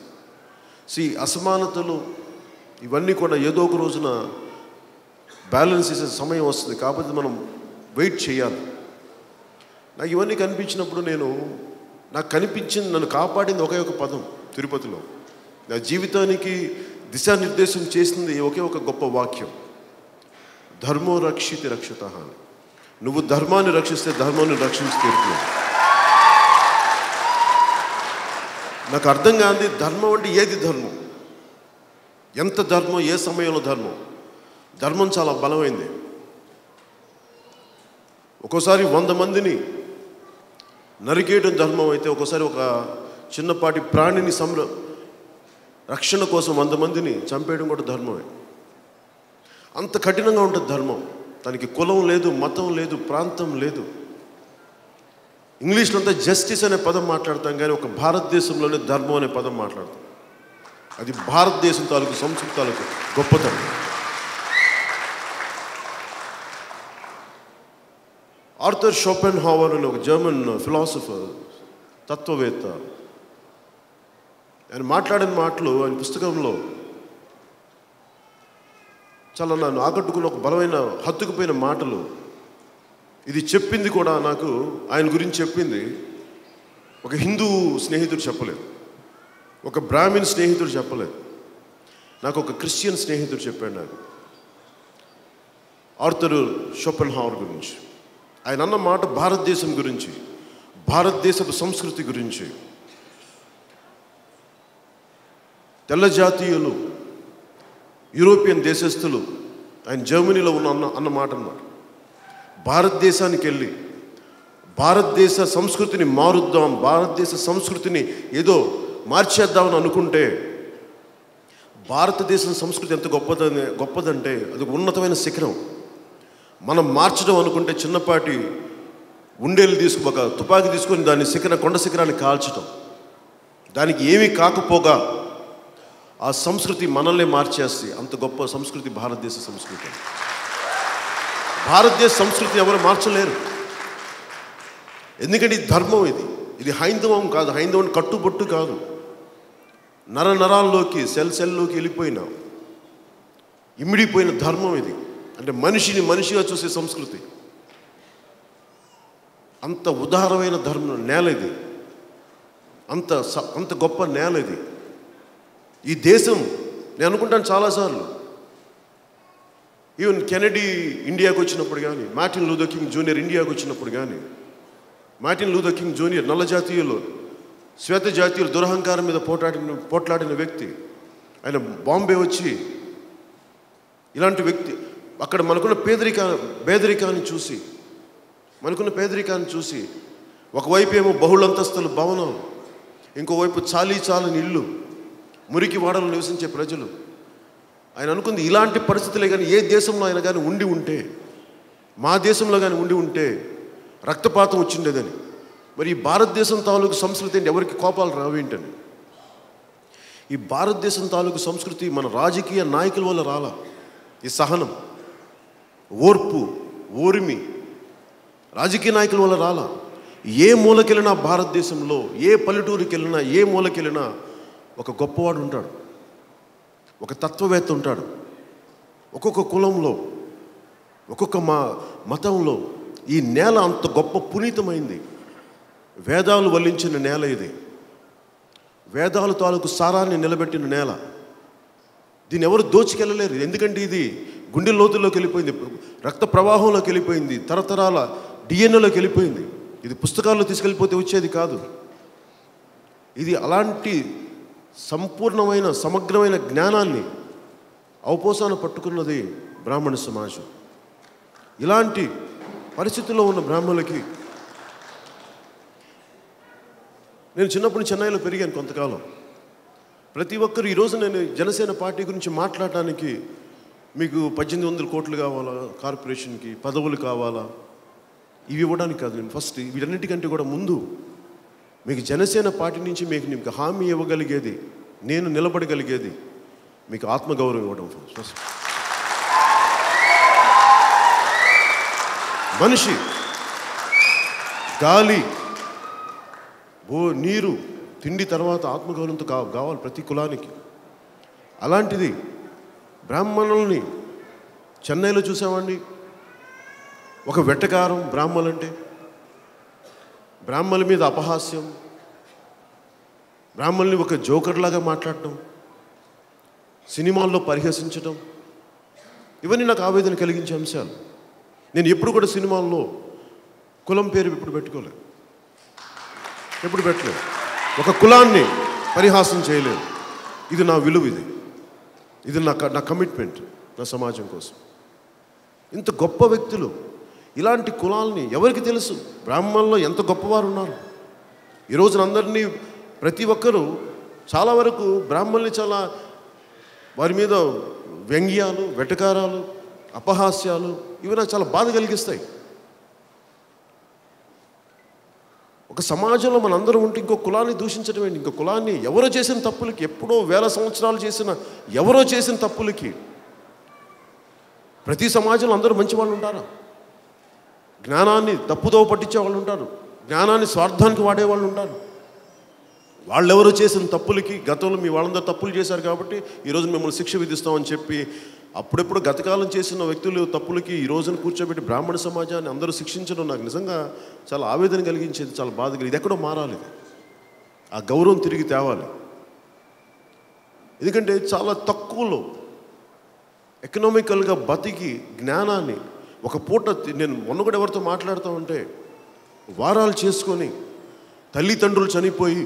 అసమానతలు ఇవన్నీ కూడా ఏదో ఒక రోజున బ్యాలెన్స్ చేసే సమయం వస్తుంది. కాకపోతే మనం వెయిట్ చేయాలి. నాకు ఇవన్నీ కనిపించినప్పుడు నాకు కనిపించింది, నన్ను కాపాడింది ఒకే ఒక పదం తిరుపతిలో. నా జీవితానికి దిశానిర్దేశం చేసింది ఒకే ఒక గొప్ప వాక్యం, ధర్మో రక్షితి రక్షిత అని. నువ్వు ధర్మాన్ని రక్షిస్తే ధర్మాన్ని రక్షించి తీరుతున్నావు. నాకు అర్థం కాదు ధర్మం అంటే ఏది ధర్మం, ఎంత ధర్మం, ఏ సమయంలో ధర్మం. ధర్మం చాలా బలమైంది. ఒక్కోసారి 100 మందిని నరికేయడం ధర్మం అయితే, ఒక్కోసారి ఒక చిన్నపాటి ప్రాణిని రక్షణ కోసం 100 మందిని చంపేయడం కూడా ధర్మమే. అంత కఠినంగా ఉంటుంది ధర్మం. దానికి కులం లేదు, మతం లేదు, ప్రాంతం లేదు. ఇంగ్లీష్లో అంతా జస్టిస్ అనే పదం మాట్లాడతాం, కానీ ఒక భారతదేశంలోనే ధర్మం అనే పదం మాట్లాడతాం. అది భారతదేశం తాలూకు సంస్కృతి తాలూకు గొప్పతనం. ఆర్థర్ షోపెన్హావర్ అనే ఒక జర్మన్ ఫిలాసఫర్, తత్వవేత్త, ఆయన మాట్లాడిన మాటలు ఆయన పుస్తకంలో చాలా నన్ను ఆకట్టుకున్న ఒక బలమైన, హత్తుకుపోయిన మాటలు. ఇది చెప్పింది కూడా నాకు, ఆయన గురించి చెప్పింది ఒక హిందూ స్నేహితుడు చెప్పలేదు, ఒక బ్రాహ్మణ్ స్నేహితుడు చెప్పలేదు, నాకు ఒక క్రిస్టియన్ స్నేహితుడు చెప్పాడు నాకు ఆర్థర్ షోపెన్హావర్ గురించి. ఆయన అన్న మాట భారతదేశం గురించి, భారతదేశపు సంస్కృతి గురించి. తెల్ల జాతీయులు, యూరోపియన్ దేశస్థులు, ఆయన జర్మనీలో అన్న మాట అన్నమాట. భారతదేశానికి వెళ్ళి భారతదేశ సంస్కృతిని మారుద్దాం, భారతదేశ సంస్కృతిని ఏదో మార్చేద్దామని అనుకుంటే, భారతదేశం సంస్కృతి ఎంత గొప్పదంటే అది ఉన్నతమైన శిఖరం. మనం మార్చడం అనుకుంటే చిన్నపాటి ఉండేలు ఒక తుపాకీ తీసుకొని దాన్ని కొండ శిఖరాన్ని కాల్చడం, దానికి ఏమీ కాకపోగా ఆ సంస్కృతి మనల్ని మార్చేస్తే, అంత గొప్ప సంస్కృతి భారతదేశ సంస్కృతి. భారతదేశ సంస్కృతి ఎవరు మార్చలేరు. ఎందుకంటే ఇది ధర్మం, ఇది హైందవం కాదు, హైందవం కట్టుబొట్టు కాదు. నరాల్లోకి, సెల్లోకి వెళ్ళిపోయిన, ఇమిడిపోయిన ధర్మం ఇది. అంటే మనిషిని మనిషిగా చూసే సంస్కృతి. అంత ఉదారమైన నేల ఇది, అంత గొప్ప నేల ఇది. ఈ దేశం, నేను అనుకుంటాను చాలాసార్లు, ఈవెన్ కెనడీ ఇండియాకు వచ్చినప్పుడు కానీ, మార్టిన్ లూథర్ కింగ్ జూనియర్ ఇండియాకు వచ్చినప్పుడు కానీ, మార్టిన్ లూథర్ కింగ్ జూనియర్ నల్ల జాతీయులు శ్వేత జాతీయులు దురహంకారం మీద పోట్లాడిన వ్యక్తి. ఆయన బాంబే వచ్చి ఇలాంటి వ్యక్తి అక్కడ మనకున్న పేదరికాన్ని చూసి ఒకవైపు ఏమో బహుళంతస్తుల భవనాలు, ఇంకోవైపు చాలని ఇల్లు, మురికి వాడలు నివసించే ప్రజలు. ఆయన అనుకుంది ఇలాంటి పరిస్థితులే కానీ ఏ దేశంలో ఆయన కానీ ఉండి ఉంటే, మా దేశంలో కానీ ఉండి ఉంటే రక్తపాతం వచ్చిండేదని. మరి ఈ భారతదేశం తాలూకు సంస్కృతి అంటే ఎవరికి కోపాలు రావేంటని. ఈ భారతదేశం తాలూకు సంస్కృతి మన రాజకీయ నాయకుల వల్ల రాలా. ఈ సహనం, ఓర్పు, ఓరిమి రాజకీయ నాయకుల వల్ల రాలా. ఏ మూలకెళ్ళినా భారతదేశంలో, ఏ పల్లెటూరుకి వెళ్ళినా, ఏ మూలకెళ్ళినా ఒక గొప్పవాడు ఉంటాడు, ఒక తత్వవేత్త ఉంటాడు. ఒక్కొక్క కులంలో, ఒక్కొక్క మతంలో ఈ నేల అంత గొప్ప పునీతమైంది. వేదాలు వల్లించిన నేల ఇది. వేదాలు తాలూకు సారాన్ని నిలబెట్టిన నేల. దీన్ని ఎవరు దోచుకెళ్ళలేరు. ఎందుకంటే ఇది గుండె లోతుల్లోకి వెళ్ళిపోయింది, రక్త ప్రవాహంలోకి వెళ్ళిపోయింది, తరతరాల డిఎన్ఏలోకి వెళ్ళిపోయింది. ఇది పుస్తకాల్లో తీసుకెళ్ళిపోతే వచ్చేది కాదు. ఇది అలాంటి సంపూర్ణమైన సమగ్రమైన జ్ఞానాన్ని అవపోసాన పట్టుకున్నది బ్రాహ్మణ సమాజం. ఇలాంటి పరిస్థితుల్లో ఉన్న బ్రాహ్మణులకి నేను చిన్నప్పుడు చెన్నైలో పెరిగాను కొంతకాలం. ప్రతి ఒక్కరు ఈరోజు నేను జనసేన పార్టీ గురించి మాట్లాడటానికి మీకు 1800 కోట్లు కావాలా, కార్పొరేషన్కి పదవులు కావాలా, ఇవి ఇవ్వడానికి కాదు. నేను ఫస్ట్ వీటన్నిటికంటే కూడా ముందు మీకు జనసేన పార్టీ నుంచి మీకు హామీ ఇవ్వగలిగేది, నేను నిలబడగలిగేది మీకు ఆత్మగౌరవం ఇవ్వడం. ఫస్ట్ మనిషి, గాలి, నీరు, తిండి తర్వాత ఆత్మగౌరవంతో కావాలి ప్రతి కులానికి. అలాంటిది బ్రాహ్మణుల్ని చెన్నైలో చూసామండి. ఒక వెట్టకారం బ్రాహ్మణులంటే, బ్రాహ్మణుల మీద అపహాస్యం, బ్రాహ్మణుల్ని ఒక జోకర్లాగా మాట్లాడటం, సినిమాల్లో పరిహసించడం, ఇవన్నీ నాకు ఆవేదన కలిగించే అంశాలు. నేను ఎప్పుడు కూడా సినిమాల్లో కులం పేరు ఎప్పుడు పెట్టలేదు. ఒక కులాన్ని పరిహాసం చేయలేదు. ఇది నా విలువ, ఇది నా కమిట్మెంట్ నా సమాజం కోసం. ఇంత గొప్ప వ్యక్తులు, ఇలాంటి కులాల్ని ఎవరికి తెలుసు? బ్రాహ్మణుల్లో ఎంత గొప్పవారు ఉన్నారు. ఈ రోజున అందరినీ ప్రతి ఒక్కరూ చాలా వరకు బ్రాహ్మణుల్ని చాలా వారి మీద వ్యంగ్యాలు, వెటకారాలు, అపహాస్యాలు ఇవి నాకు చాలా బాధ కలిగిస్తాయి. ఒక సమాజంలో మనందరం ఉంటే ఇంకో కులాన్ని దూషించడం ఏంటి? ఇంకో కులాన్ని ఎవరో చేసిన తప్పులకి, ఎప్పుడో వేల సంవత్సరాలు ఎవరో చేసిన తప్పులకి ప్రతి సమాజంలో అందరూ మంచి వాళ్ళు ఉంటారా? జ్ఞానాన్ని తప్పుదోవ పట్టించే వాళ్ళు ఉంటారు, జ్ఞానాన్ని స్వార్థానికి వాడేవాళ్ళు ఉంటారు. వాళ్ళెవరో చేసిన తప్పులకి, గతంలో మీ వాళ్ళందరూ తప్పులు చేశారు కాబట్టి ఈరోజు మిమ్మల్ని శిక్ష విధిస్తామని చెప్పి అప్పుడెప్పుడు గతకాలం చేసిన వ్యక్తులు తప్పులకి ఈ రోజున కూర్చోబెట్టి బ్రాహ్మణ సమాజాన్ని అందరూ శిక్షించడం నాకు నిజంగా చాలా ఆవేదన కలిగించేది, చాలా బాధ కలిగింది. ఇది ఎక్కడో మారాలి, ఆ గౌరవం తిరిగి తేవాలి. ఎందుకంటే చాలా తక్కువలో ఎకనామికల్గా బతికి జ్ఞానాన్ని ఒక పూట, నేను మొన్న కూడా ఎవరితో మాట్లాడుతూ ఉంటే వారాలు చేసుకొని తల్లిదండ్రులు చనిపోయి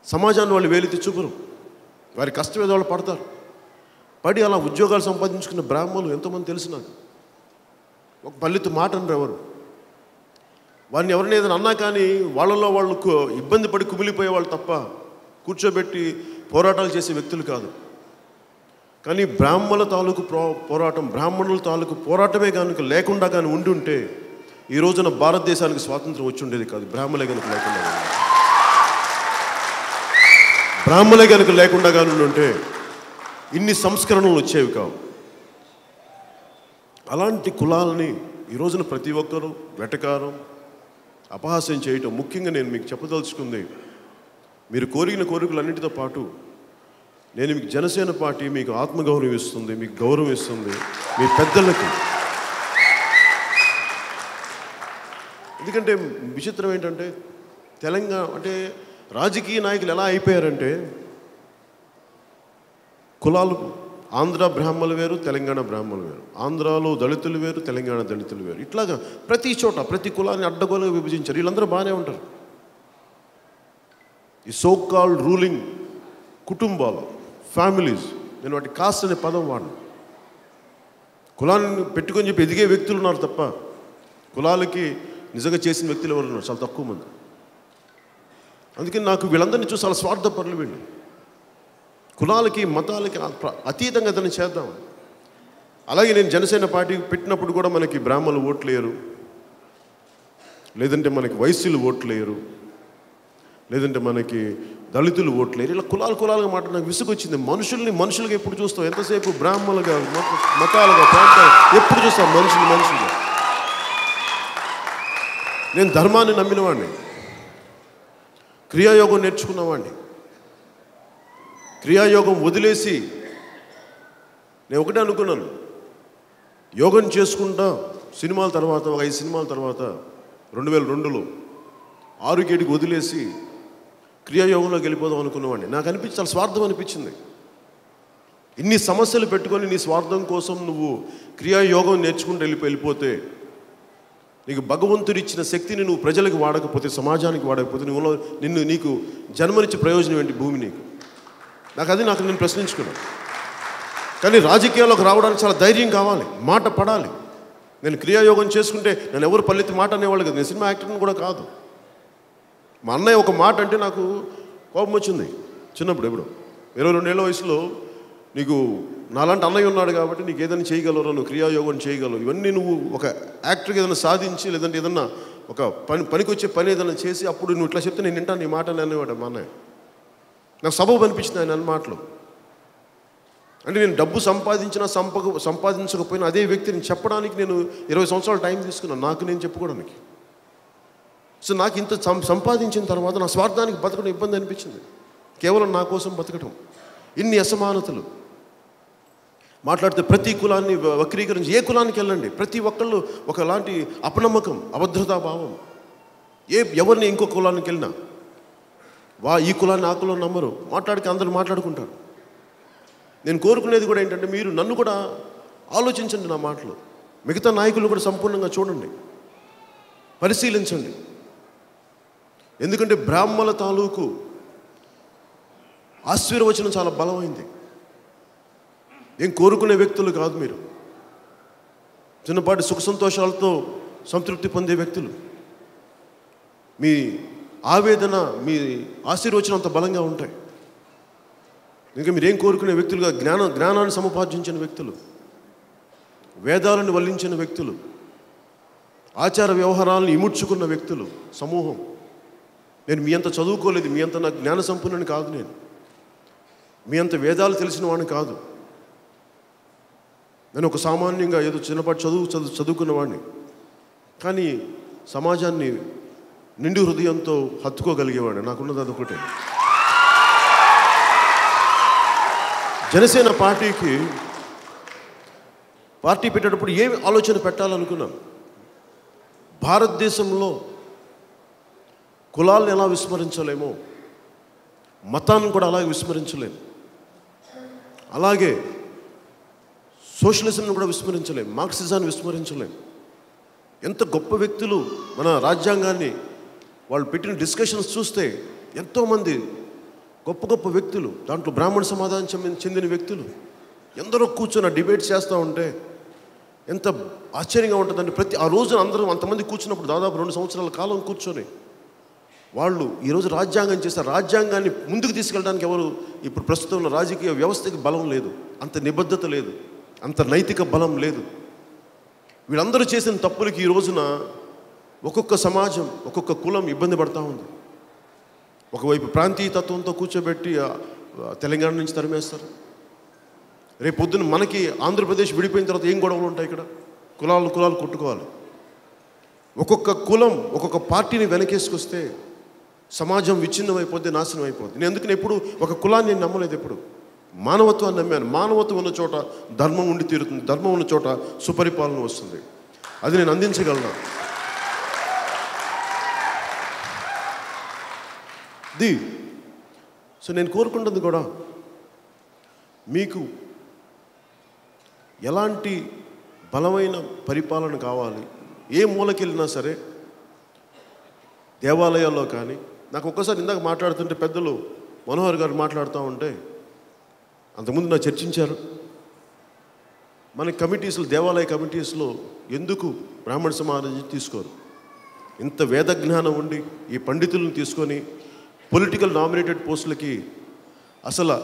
సమాజాన్ని వాళ్ళు వేలెత్తి చూపరు, వారి కష్టం ఏదో వాళ్ళు పడతారు, పడి అలా ఉద్యోగాలు సంపాదించుకున్న బ్రాహ్మణులు ఎంతోమంది తెలుసు నాకు. ఒక పల్లెత్తు మాట అనరు ఎవరు. వారిని ఎవరిని ఏదైనా అన్నా కానీ వాళ్ళలో వాళ్ళు ఇబ్బంది పడి కుమిలిపోయే వాళ్ళు తప్ప కూర్చోబెట్టి పోరాటాలు చేసే వ్యక్తులు కాదు. కానీ బ్రాహ్మణుల తాలూకు బ్రాహ్మణుల తాలూకు పోరాటమే కనుక లేకుండా కానీ ఉండుంటే ఈ రోజున భారతదేశానికి స్వాతంత్రం వచ్చి ఉండేది కాదు. బ్రాహ్మణులే కనుక లేకుండా కానీ ఉంటే ఇన్ని సంస్కరణలు వచ్చేవి కావు. అలాంటి కులాలని ఈ రోజున ప్రతి ఒక్కరూ వెటకారం, అపహాస్యం చేయటం. ముఖ్యంగా నేను మీకు చెప్పదలుచుకుంది, మీరు కోరిన కోరికలన్నింటితో పాటు నేను మీకు జనసేన పార్టీ మీకు ఆత్మగౌరవం ఇస్తుంది, మీకు గౌరవం ఇస్తుంది, మీ పెద్దలకి. ఎందుకంటే విచిత్రం ఏంటంటే తెలంగాణ అంటే రాజకీయ నాయకులు ఎలా అయిపోయారంటే ఆంధ్ర బ్రాహ్మణులు వేరు, తెలంగాణ బ్రాహ్మణులు వేరు, ఆంధ్రాలో దళితులు వేరు, తెలంగాణ దళితులు వేరు. ఇట్లాగా ప్రతి చోట ప్రతి కులాన్ని అడ్డగోలుగా విభజించారు. వీళ్ళందరూ బాగానే ఉంటారు. ఈ సో కాల్డ్ రూలింగ్ కుటుంబాలు, ఫ్యామిలీస్, నేను వాటి కాస్ట్ అనే పదం వాడిని. కులాన్ని పెట్టుకొని చెప్పి ఎదిగే వ్యక్తులు ఉన్నారు తప్ప కులాలకి నిజంగా చేసిన వ్యక్తులు ఎవరు ఉన్నారు? చాలా తక్కువ మంది. అందుకని నాకు వీళ్ళందరినీ చూసి చాలా స్వార్థపరులు వీళ్ళు. కులాలకి మతాలకి అతీతంగా దాన్ని చేద్దాం. అలాగే నేను జనసేన పార్టీ పెట్టినప్పుడు కూడా మనకి బ్రాహ్మణులు ఓట్లు వేయరు, లేదంటే మనకి వైశ్యులు ఓట్లు వేయరు, లేదంటే మనకి దళితులు ఓట్లు వేయరు. ఇలా కులాలుగా మాట నాకు విసుగొచ్చింది. మనుషులుగా ఎప్పుడు చూస్తాం? ఎంతసేపు బ్రాహ్మణులుగా, మతాలుగా, ప్రాంతాలు ఎప్పుడు చూస్తాం? మనుషులుగా. నేను ధర్మాన్ని నమ్మినవాడిని, క్రియాయోగం నేర్చుకున్నవాడిని. క్రియాయోగం వదిలేసి నేను ఒకటే అనుకున్నాను, యోగం చేసుకుంటా సినిమాల తర్వాత, ఒక 5 సినిమాల తర్వాత 2002లో 6-7కి వదిలేసి క్రియాయోగంలోకి వెళ్ళిపోదాం అనుకున్నవాడిని. నాకు అనిపించి చాలా స్వార్థం అనిపించింది. ఇన్ని సమస్యలు పెట్టుకొని నీ స్వార్థం కోసం నువ్వు క్రియాయోగం నేర్చుకుంటూ వెళ్ళిపోతే, నీకు భగవంతుడు ఇచ్చిన శక్తిని నువ్వు ప్రజలకు వాడకపోతే, సమాజానికి వాడకపోతే నీకు జన్మనిచ్చే ప్రయోజనం ఏంటి భూమి నీకు? నాకు నేను ప్రశ్నించుకున్నాను. కానీ రాజకీయాల్లోకి రావడానికి చాలా ధైర్యం కావాలి, మాట పడాలి. నేను క్రియాయోగం చేసుకుంటే నేను ఎవరు పల్లెత్తి మాట అనేవాళ్ళు కదా. నేను సినిమా యాక్టర్ని కూడా కాదు. మా అన్నయ్య ఒక మాట అంటే నాకు కోపం వచ్చింది చిన్నప్పుడు. ఎప్పుడు 22 ఏళ్ళ వయసులో, నీకు నాలాంటి అన్నయ్య ఉన్నాడు కాబట్టి నీకు ఏదైనా చేయగలరు, నువ్వు క్రియాయోగం చేయగలవు, ఇవన్నీ నువ్వు ఒక యాక్టర్కి ఏదైనా సాధించి, లేదంటే ఏదన్నా ఒక పనికొచ్చే పని ఏదైనా చేసి అప్పుడు నువ్వు ఇట్లా చెప్తే నేను వింటాను నీ మాట అనేవాడు మా అన్నయ్య. నాకు సబబు అనిపించింది ఆయన అన్న మాటలు. అంటే నేను డబ్బు సంపాదించకపోయినా అదే వ్యక్తిని చెప్పడానికి నేను 20 సంవత్సరాలు టైం తీసుకున్నాను, నాకు నేను చెప్పుకోవడానికి. సో నాకు ఇంత సంపాదించిన తర్వాత నా స్వార్థానికి బతకడం ఇబ్బంది అనిపించింది. కేవలం నా కోసం బతకడం. ఇన్ని అసమానతలు మాట్లాడితే ప్రతి కులాన్ని వక్రీకరించి, ఏ కులానికి వెళ్ళండి ప్రతి ఒక్కళ్ళు ఒకలాంటి అపనమ్మకం, అభద్రతాభావం. ఎవరిని ఇంకో కులానికి వెళ్ళినా ఈ కులాన్ని ఆ కులాన్ని నమ్మరు, అందరూ మాట్లాడుకుంటారు. నేను కోరుకునేది కూడా ఏంటంటే, మీరు నన్ను కూడా ఆలోచించండి, నా మాటలు. మిగతా నాయకులు కూడా సంపూర్ణంగా చూడండి, పరిశీలించండి. ఎందుకంటే బ్రాహ్మణుల తాలూకు ఆశీర్వచనం చాలా బలమైంది. ఏం కోరుకునే వ్యక్తులు కాదు మీరు. చిన్నపాటి సుఖ సంతోషాలతో సంతృప్తి పొందే వ్యక్తులు. మీ ఆవేదన, మీ ఆశీర్వచనం అంత బలంగా ఉంటాయి. ఇంకా మీరేం కోరుకునే వ్యక్తులుగా, జ్ఞానాన్ని సముపార్జించిన వ్యక్తులు, వేదాలను వల్లించిన వ్యక్తులు, ఆచార వ్యవహారాలను ఇముడ్చుకున్న వ్యక్తులు సమూహం. నేను మీ అంత చదువుకోలేదు, మీ అంత నాకు జ్ఞాన సంపన్నుని కాదు, నేను మీ అంత వేదాలు తెలిసిన వాడిని కాదు. నేను ఒక సామాన్యంగా ఏదో చిన్నపాటి చదువుకున్నవాడిని. కానీ సమాజాన్ని నిండు హృదయంతో హత్తుకోగలిగేవాడు. నాకున్నది అదొకటే. జనసేన పార్టీ పెట్టేటప్పుడు ఏ ఆలోచన పెట్టాలనుకున్నాను? భారతదేశంలో కులాలను ఎలా విస్మరించలేమో, మతాన్ని కూడా అలాగే విస్మరించలేము. అలాగే సోషలిజంను కూడా విస్మరించలేము, మార్క్సిజాన్ని విస్మరించలేము. ఎంత గొప్ప వ్యక్తులు మన రాజ్యాంగాన్ని వాళ్ళు పెట్టిన డిస్కషన్స్ చూస్తే ఎంతోమంది గొప్ప గొప్ప వ్యక్తులు, దాంట్లో బ్రాహ్మణ సమాజానికి చెందిన వ్యక్తులు ఎందరో కూర్చొని డిబేట్స్ చేస్తూ ఉంటే ఎంత ఆశ్చర్యంగా ఉంటుందండి. ఆ రోజున అందరూ అంతమంది కూర్చున్నప్పుడు దాదాపు 2 సంవత్సరాల కాలం కూర్చొని వాళ్ళు ఈరోజు రాజ్యాంగం చేస్తారు. రాజ్యాంగాన్ని ముందుకు తీసుకెళ్ళడానికి ఎవరు ఇప్పుడు ప్రస్తుతం ఉన్న రాజకీయ వ్యవస్థకి బలం లేదు, అంత నిబద్ధత లేదు, అంత నైతిక బలం లేదు. వీళ్ళందరూ చేసిన తప్పులకి ఈ రోజున ఒక్కొక్క సమాజం, ఒక్కొక్క కులం ఇబ్బంది పడుతూ ఉంది. ఒకవైపు ప్రాంతీయ తత్వంతో కూర్చోబెట్టి తెలంగాణ నుంచి తరిమేస్తారు. రేపు పొద్దున మనకి ఆంధ్రప్రదేశ్ విడిపోయిన తర్వాత ఏం గొడవలు ఉంటాయి? ఇక్కడ కులాలు కొట్టుకోవాలి. ఒక్కొక్క కులం ఒక్కొక్క పార్టీని వెనకేసుకొస్తే సమాజం విచ్ఛిన్నమైపోద్ది, నాశనం అయిపోద్ది. నేను ఎందుకని ఎప్పుడు ఒక కులాన్ని నేను నమ్మలేదు. ఎప్పుడు మానవత్వాన్ని నమ్మాను. మానవత్వం ఉన్న చోట ధర్మం ఉండి తీరుతుంది, ధర్మం ఉన్న చోట సుపరిపాలన వస్తుంది. అది నేను అందించగలను. సో నేను కోరుకుంటుంది కూడా మీకు ఎలాంటి బలమైన పరిపాలన కావాలి, ఏ మూలకెళ్ళినా సరే దేవాలయాల్లో కానీ. నాకు ఒక్కసారి ఇందాక మాట్లాడుతుంటే పెద్దలు మనోహర్ గారు మాట్లాడుతూ ఉంటే అంతకుముందు నాకు చర్చించారు, మన కమిటీస్లో దేవాలయ కమిటీస్లో ఎందుకు బ్రాహ్మణ సమాజం తీసుకోరు? ఇంత వేద జ్ఞానం ఉండి ఈ పండితులను తీసుకొని పొలిటికల్ నామినేటెడ్ పోస్టులకి అసలు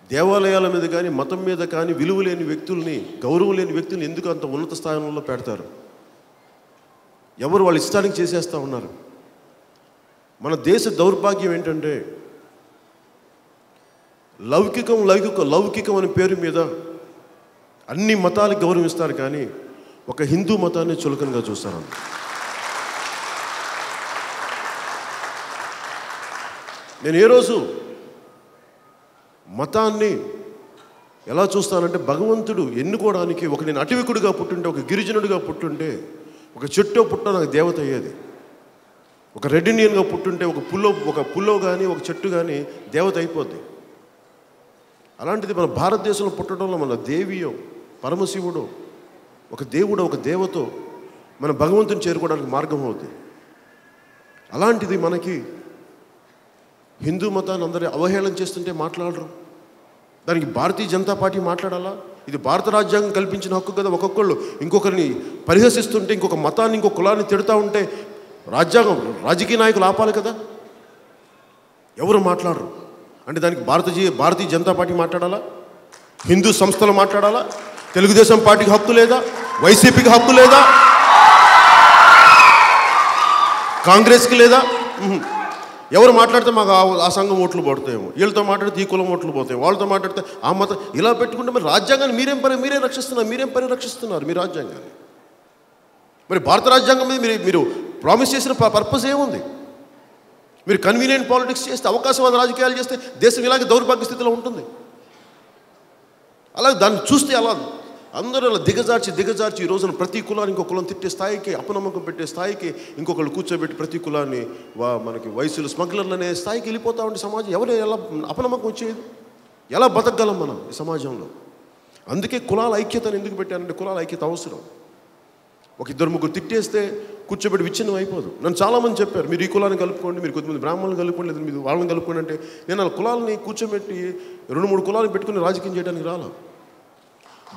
దేవాలయాల మీద కానీ మతం మీద కానీ విలువ లేని వ్యక్తుల్ని, గౌరవం లేని వ్యక్తుల్ని ఎందుకు అంత ఉన్నత స్థానంలో పెడతారు? ఎవరు వాళ్ళ ఇష్టానికి చేసేస్తూ ఉన్నారు. మన దేశ దౌర్భాగ్యం ఏంటంటే లౌకికం అనే పేరు మీద అన్ని మతాలకు గౌరవిస్తారు, కానీ ఒక హిందూ మతాన్ని చులకనగా చూస్తారు. నేను ఏ రోజు మతాన్ని ఎలా చూస్తానంటే, భగవంతుడు ఎన్నుకోవడానికి నేను అటవికుడిగా పుట్టుంటే, ఒక గిరిజనుడిగా పుట్టుంటే, ఒక చెట్టు పుట్ట నాకు దేవత అయ్యేది. ఒక రెడ్ ఇండియన్గా పుట్టుంటే ఒక పుల్లో కానీ ఒక చెట్టు కానీ దేవత అయిపోద్ది. అలాంటిది మన భారతదేశంలో పుట్టడంలో మన దేవియో పరమశివుడు ఒక దేవుడు ఒక దేవతో మన భగవంతుని చేరుకోవడానికి మార్గం అవుతుంది. అలాంటిది మనకి హిందూ మతాన్ని అందరూ అవహేళన చేస్తుంటే మాట్లాడరు. దానికి భారతీయ జనతా పార్టీ మాట్లాడాలా? ఇది భారత రాజ్యాంగం కల్పించిన హక్కు కదా. ఒక్కొక్కళ్ళు ఇంకొకరిని పరిహసిస్తుంటే, ఇంకొక మతాన్ని ఇంకొక కులాన్ని తిడుతూ ఉంటే రాజకీయ నాయకులు ఆపాలి కదా. ఎవరు మాట్లాడరు. అంటే దానికి భారతీయ జనతా పార్టీ మాట్లాడాలా? హిందూ సంస్థలు మాట్లాడాలా? తెలుగుదేశం పార్టీకి హక్కు లేదా? వైసీపీకి హక్కు లేదా? కాంగ్రెస్కి లేదా? ఎవరు మాట్లాడితే మాకు ఆ సంఘం ఓట్లు పడతాయేమో, వీళ్ళతో మాట్లాడితే ఈ కులం ఓట్లు పోతాయి, వాళ్ళతో మాట్లాడితే ఆ మతం, ఇలా పెట్టుకుంటే మరి రాజ్యాంగాన్ని మీరేం రక్షిస్తున్నారు మీ రాజ్యాంగాన్ని? మరి భారత రాజ్యాంగం మీద మీరు ప్రామిస్ చేసిన పర్పస్ ఏముంది? మీరు కన్వీనియంట్ పాలిటిక్స్ చేస్తే, అవకాశవాద రాజకీయాలు చేస్తే దేశం ఇలాగే దౌర్భాగ్య స్థితిలో ఉంటుంది. అలాగే దాన్ని చూస్తే అలా అందరూ అలా దిగజార్చి ఈ రోజున ప్రతి కులాన్ని ఇంకో కులం తిట్టే స్థాయికి, అపనమ్మకం పెట్టే స్థాయికి, ఇంకొకళ్ళు కూర్చోబెట్టి ప్రతి కులాన్ని మనకి వయసులు స్మగ్లర్లు అనే స్థాయికి వెళ్ళిపోతా ఉంటే సమాజం ఎలా అపనమ్మకం వచ్చేది? ఎలా బతకగలం మనం ఈ సమాజంలో? అందుకే కులాల ఐక్యతను ఎందుకు పెట్టానంటే, కులాల ఐక్యత అవసరం. ఒక ఇద్దరు ముగ్గురు తిట్టేస్తే కూర్చోబెట్టి విచ్ఛిన్నం అయిపోదు. నన్ను చాలామంది చెప్పారు, మీరు ఈ కులాన్ని కలుపుకోండి, మీరు కొద్దిమంది బ్రాహ్మణులు కలుపుకోండి, లేదా మీరు వాళ్ళని కలుపుకోండి అంటే, నేను ఆ కులాలని కూర్చోబెట్టి 2-3 కులాలను పెట్టుకుని రాజకీయం చేయడానికి రాలా.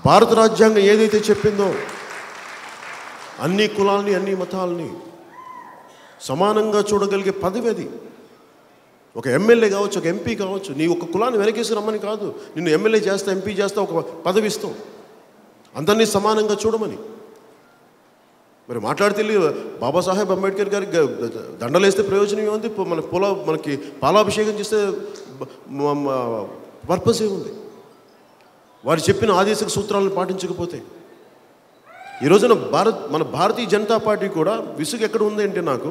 భారత రాజ్యాంగం ఏదైతే చెప్పిందో అన్ని కులాలని అన్ని మతాలని సమానంగా చూడగలిగే పదవి అది. ఒక ఎమ్మెల్యే కావచ్చు, ఒక ఎంపీ కావచ్చు, నీ ఒక కులాన్ని వెనకేసి రమ్మని కాదు, నిన్ను ఎమ్మెల్యే చేస్తా, ఎంపీ చేస్తా, ఒక పదవి ఇస్తాం, అందరినీ సమానంగా చూడమని. మరి మాట్లాడితే బాబాసాహెబ్ అంబేద్కర్ గారికి దండలేస్తే ప్రయోజనం ఏముంది? మనకి పాలాభిషేకం చేస్తే పర్పస్ ఏముంది? వారు చెప్పిన ఆదేశిక సూత్రాలను పాటించకపోతే. ఈ రోజున మన భారతీయ జనతా పార్టీ కూడా విసుగు ఎక్కడ ఉంది అంటే, నాకు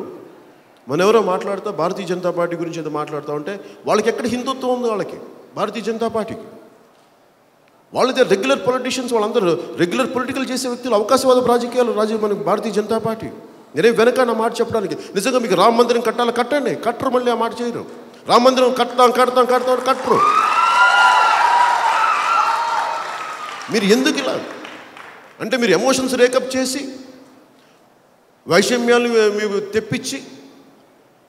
ఎవరో మాట్లాడుతూ భారతీయ జనతా పార్టీ గురించి ఏదో మాట్లాడుతూ ఉంటే, వాళ్ళకి ఎక్కడ హిందుత్వం ఉంది? వాళ్ళకి భారతీయ జనతా పార్టీకి వాళ్ళదే రెగ్యులర్ పొలిటీషియన్స్, వాళ్ళందరూ రెగ్యులర్ పొలిటికల్ చేసే వ్యక్తులు, అవకాశవాద రాజకీయాలు మనకి భారతీయ జనతా పార్టీ. నేనే వెనక నా మాట చెప్పడానికి. నిజంగా మీకు రామ మందిరం కట్టండి, కట్టరు. మళ్ళీ ఆ మాట చేయరు. రామ మందిరం కట్టరు. మీరు ఎందుకు ఇలా అంటే, మీరు ఎమోషన్స్ రేకప్ చేసి వైషమ్యాలు మీరు తెప్పించి,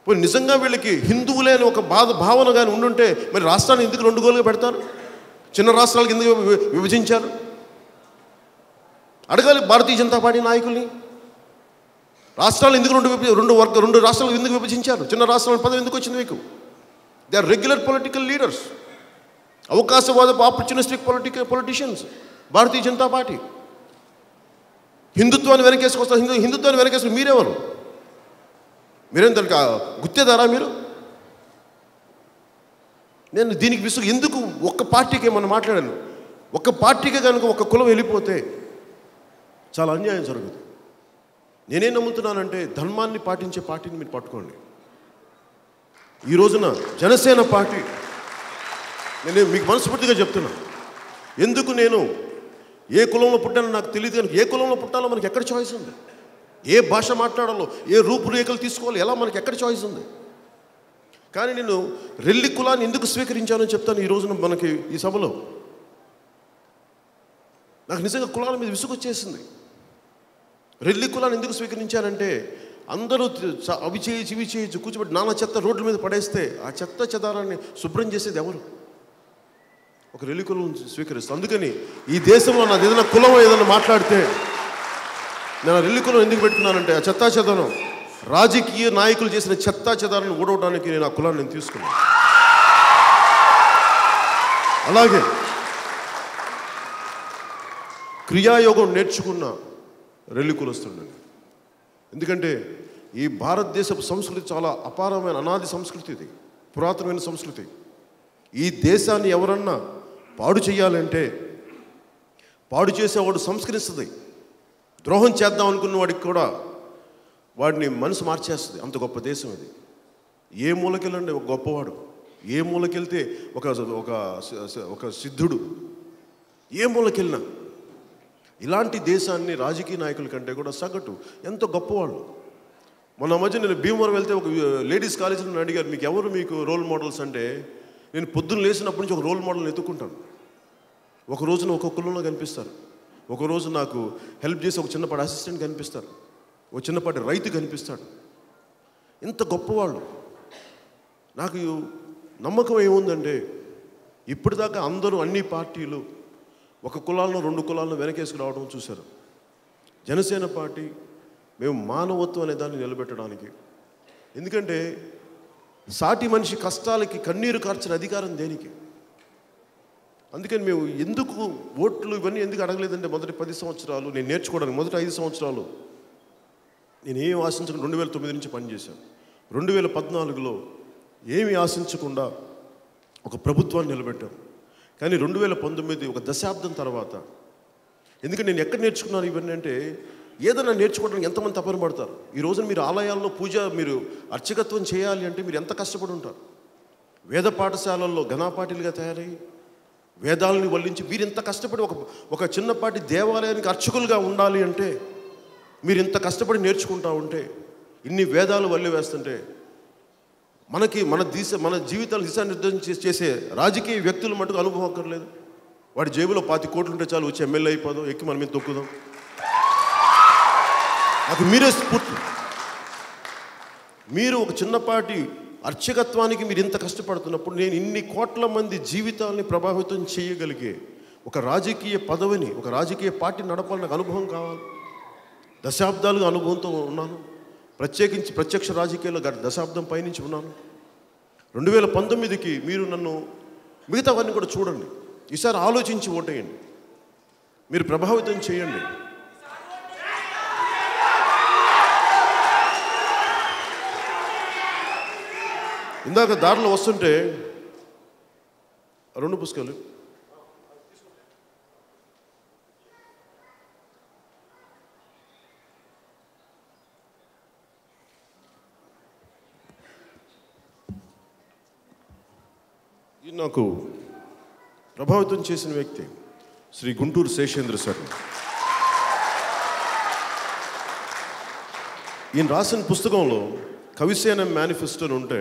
నిజంగా వీళ్ళకి హిందువులే అని ఒక భావన కానీ ఉండుంటే, మరి రాష్ట్రాన్ని ఎందుకు 2 గోలుగా పెడతారు? చిన్న రాష్ట్రాలకు ఎందుకు విభజించారు? అడగాలి భారతీయ జనతా పార్టీ నాయకుల్ని. రాష్ట్రాలు ఎందుకు 2 రాష్ట్రాలు ఎందుకు విభజించారు? చిన్న రాష్ట్రాల పదవి ఎందుకు వచ్చింది మీకు? They are regular political leaders, అవకాశవాద opportunistic politicians Bharatiya Janata Party. హిందుత్వాన్ని వెనకేసుకొస్తారు. హిందుత్వాన్ని వెనకేసుకుని మీరెవరు? మీరేం దానికి గుర్తేదారా మీరు? నేను దీనికి విసుగు ఎందుకు? ఒక్క పార్టీకే మనం మాట్లాడాను. ఒక్క పార్టీకే కనుక ఒక కులం వెళ్ళిపోతే చాలా అన్యాయం జరుగుతుంది. నేనేం నమ్ముతున్నానంటే, ధర్మాన్ని పాటించే పార్టీని మీరు పట్టుకోండి. ఈ రోజున జనసేన పార్టీ, నేను మీకు మనస్ఫూర్తిగా చెప్తున్నా, ఎందుకు నేను ఏ కులంలో పుట్టానో నాకు తెలియదు, కానీ ఏ కులంలో పుట్టాలో మనకి ఎక్కడ చాయిస్ ఉంది? ఏ భాష మాట్లాడాలో, ఏ రూపురేఖలు తీసుకోవాలి, ఎలా మనకి ఎక్కడ చాయిస్ ఉంది? కానీ నేను రెల్లి కులాన్ని ఎందుకు స్వీకరించానని చెప్తాను ఈ రోజున మనకి ఈ సభలో. నాకు నిజంగా కులాల మీద విసుగొచ్చేసింది. రెల్లి కులాన్ని ఎందుకు స్వీకరించారంటే అందరూ అవి చేయొచ్చు ఇవి చేయొచ్చు కూర్చోబెట్టి నానా చెత్త రోడ్ల మీద పడేస్తే ఆ చెత్త చెదారాన్ని శుభ్రం చేసేది ఎవరు? ఒక రెల్లి కులం స్వీకరిస్తాను. అందుకని ఈ దేశంలో నాది ఏదైనా కులం ఏదైనా మాట్లాడితే నేను ఆ రెల్లి కులం ఎందుకు పెట్టుకున్నానంటే ఆ చెత్తా చెదారం రాజకీయ నాయకులు చేసిన చెత్తా చెదారాన్ని ఊడవడానికి నేను ఆ కులాన్ని నేను తీసుకున్నాను. అలాగే క్రియాయోగం నేర్చుకున్న రెల్లి కులస్తుండండి. ఎందుకంటే ఈ భారతదేశపు సంస్కృతి చాలా అపారమైన అనాది సంస్కృతి, ఇది పురాతనమైన సంస్కృతి. ఈ దేశాన్ని ఎవరన్నా పాడు చేయాలంటే పాడు చేసేవాడు సంస్కరిస్తుంది. ద్రోహం చేద్దాం అనుకున్న వాడికి కూడా వాడిని మనసు మార్చేస్తుంది. అంత గొప్ప దేశం ఇది. ఏ మూలకెళ్ళండి ఒక గొప్పవాడు, ఏ మూలకెళ్తే ఒక ఒక ఒక సిద్ధుడు, ఏ మూలకెళ్ళినా ఇలాంటి దేశాన్ని రాజకీయ నాయకుల కంటే కూడా సగటు ఎంతో గొప్పవాళ్ళు. మొన్న మధ్య నేను భీమవరం వెళ్తే ఒక లేడీస్ కాలేజీలో అడిగారు, మీకు ఎవరు మీకు రోల్ మోడల్స్ అంటే, నేను పొద్దున్న లేచినప్పటి నుంచి ఒక రోల్ మోడల్ని ఎత్తుకుంటాను. ఒక రోజున ఒక్కొక్క కులంలో కనిపిస్తారు, ఒకరోజు నాకు హెల్ప్ చేసి ఒక చిన్నపాటి అసిస్టెంట్ కనిపిస్తారు, ఒక చిన్నపాటి రైతు కనిపిస్తాడు. ఇంత గొప్పవాళ్ళు. నాకు నమ్మకం ఏముందంటే ఇప్పటిదాకా అందరూ అన్ని పార్టీలు ఒక కులాలను రెండు కులాలను వెనకేసుకు రావడం చూశారు. జనసేన పార్టీ మేము మానవత్వం అనే దాన్ని నిలబెట్టడానికి, ఎందుకంటే సాటి మనిషి కష్టాలకి కన్నీరు కార్చిన అధికారం దేనికి? అందుకని మేము ఎందుకు ఓట్లు ఇవన్నీ ఎందుకు అడగలేదంటే మొదటి 10 సంవత్సరాలు నేను నేర్చుకోవడానికి, మొదటి 5 సంవత్సరాలు నేనేం ఆశించకుండా 2009 నుంచి పనిచేశాను. 2014లో ఏమీ ఆశించకుండా ఒక ప్రభుత్వాన్ని నిలబెట్టాం. కానీ 2019 ఒక దశాబ్దం తర్వాత, ఎందుకంటే నేను ఎక్కడ నేర్చుకున్నాను ఇవన్నీ అంటే, ఏదైనా నేర్చుకోవడానికి ఎంతమంది తపన పడతారు. ఈ రోజున మీరు ఆలయాల్లో పూజ, మీరు అర్చకత్వం చేయాలి అంటే మీరు ఎంత కష్టపడి ఉంటారు. వేద పాఠశాలల్లో ఘనాపాఠులుగా తయారయ్యి వేదాలని వల్లించి మీరు ఇంత కష్టపడి ఒక చిన్నపాటి దేవాలయానికి అర్చకులుగా ఉండాలి అంటే మీరు ఇంత కష్టపడి నేర్చుకుంటా ఉంటే, ఇన్ని వేదాలు వల్లి వేస్తుంటే, మన జీవితాలు దిశానిర్దేశం చేసే రాజకీయ వ్యక్తులు మటుకు అనుభవం అక్కర్లేదు. వాడి జేబులో 20 కోట్లు ఉంటే చాలు, వచ్చి ఎమ్మెల్యే అయిపోదాం, ఎక్కి మన మీద తొక్కుదాం. నాకు మీరే స్ఫూర్తి. మీరు ఒక చిన్నపాటి అర్చకత్వానికి మీరు ఇంత కష్టపడుతున్నప్పుడు, నేను ఇన్ని కోట్ల మంది జీవితాలని ప్రభావితం చేయగలిగే ఒక రాజకీయ పదవిని, ఒక రాజకీయ పార్టీ నడపాలని నాకు అనుభవం కావాలి. దశాబ్దాలుగా అనుభవంతో ఉన్నాను. ప్రత్యేకించి ప్రత్యక్ష రాజకీయాల్లో దశాబ్దం పైనుంచి ఉన్నాను. 2019కి మీరు నన్ను మిగతావన్నీ కూడా చూడండి. ఈసారి ఆలోచించి ఓటేయండి, మీరు ప్రభావితం చేయండి. ఇందాక దారిలో వస్తుంటే 2 పుస్తకాలు నాకు ప్రభావితం చేసిన వ్యక్తి శ్రీ గుంటూరు శేషేంద్ర సార్. ఈయన రాసిన పుస్తకంలో కవిసేన మేనిఫెస్టోని ఉంటే,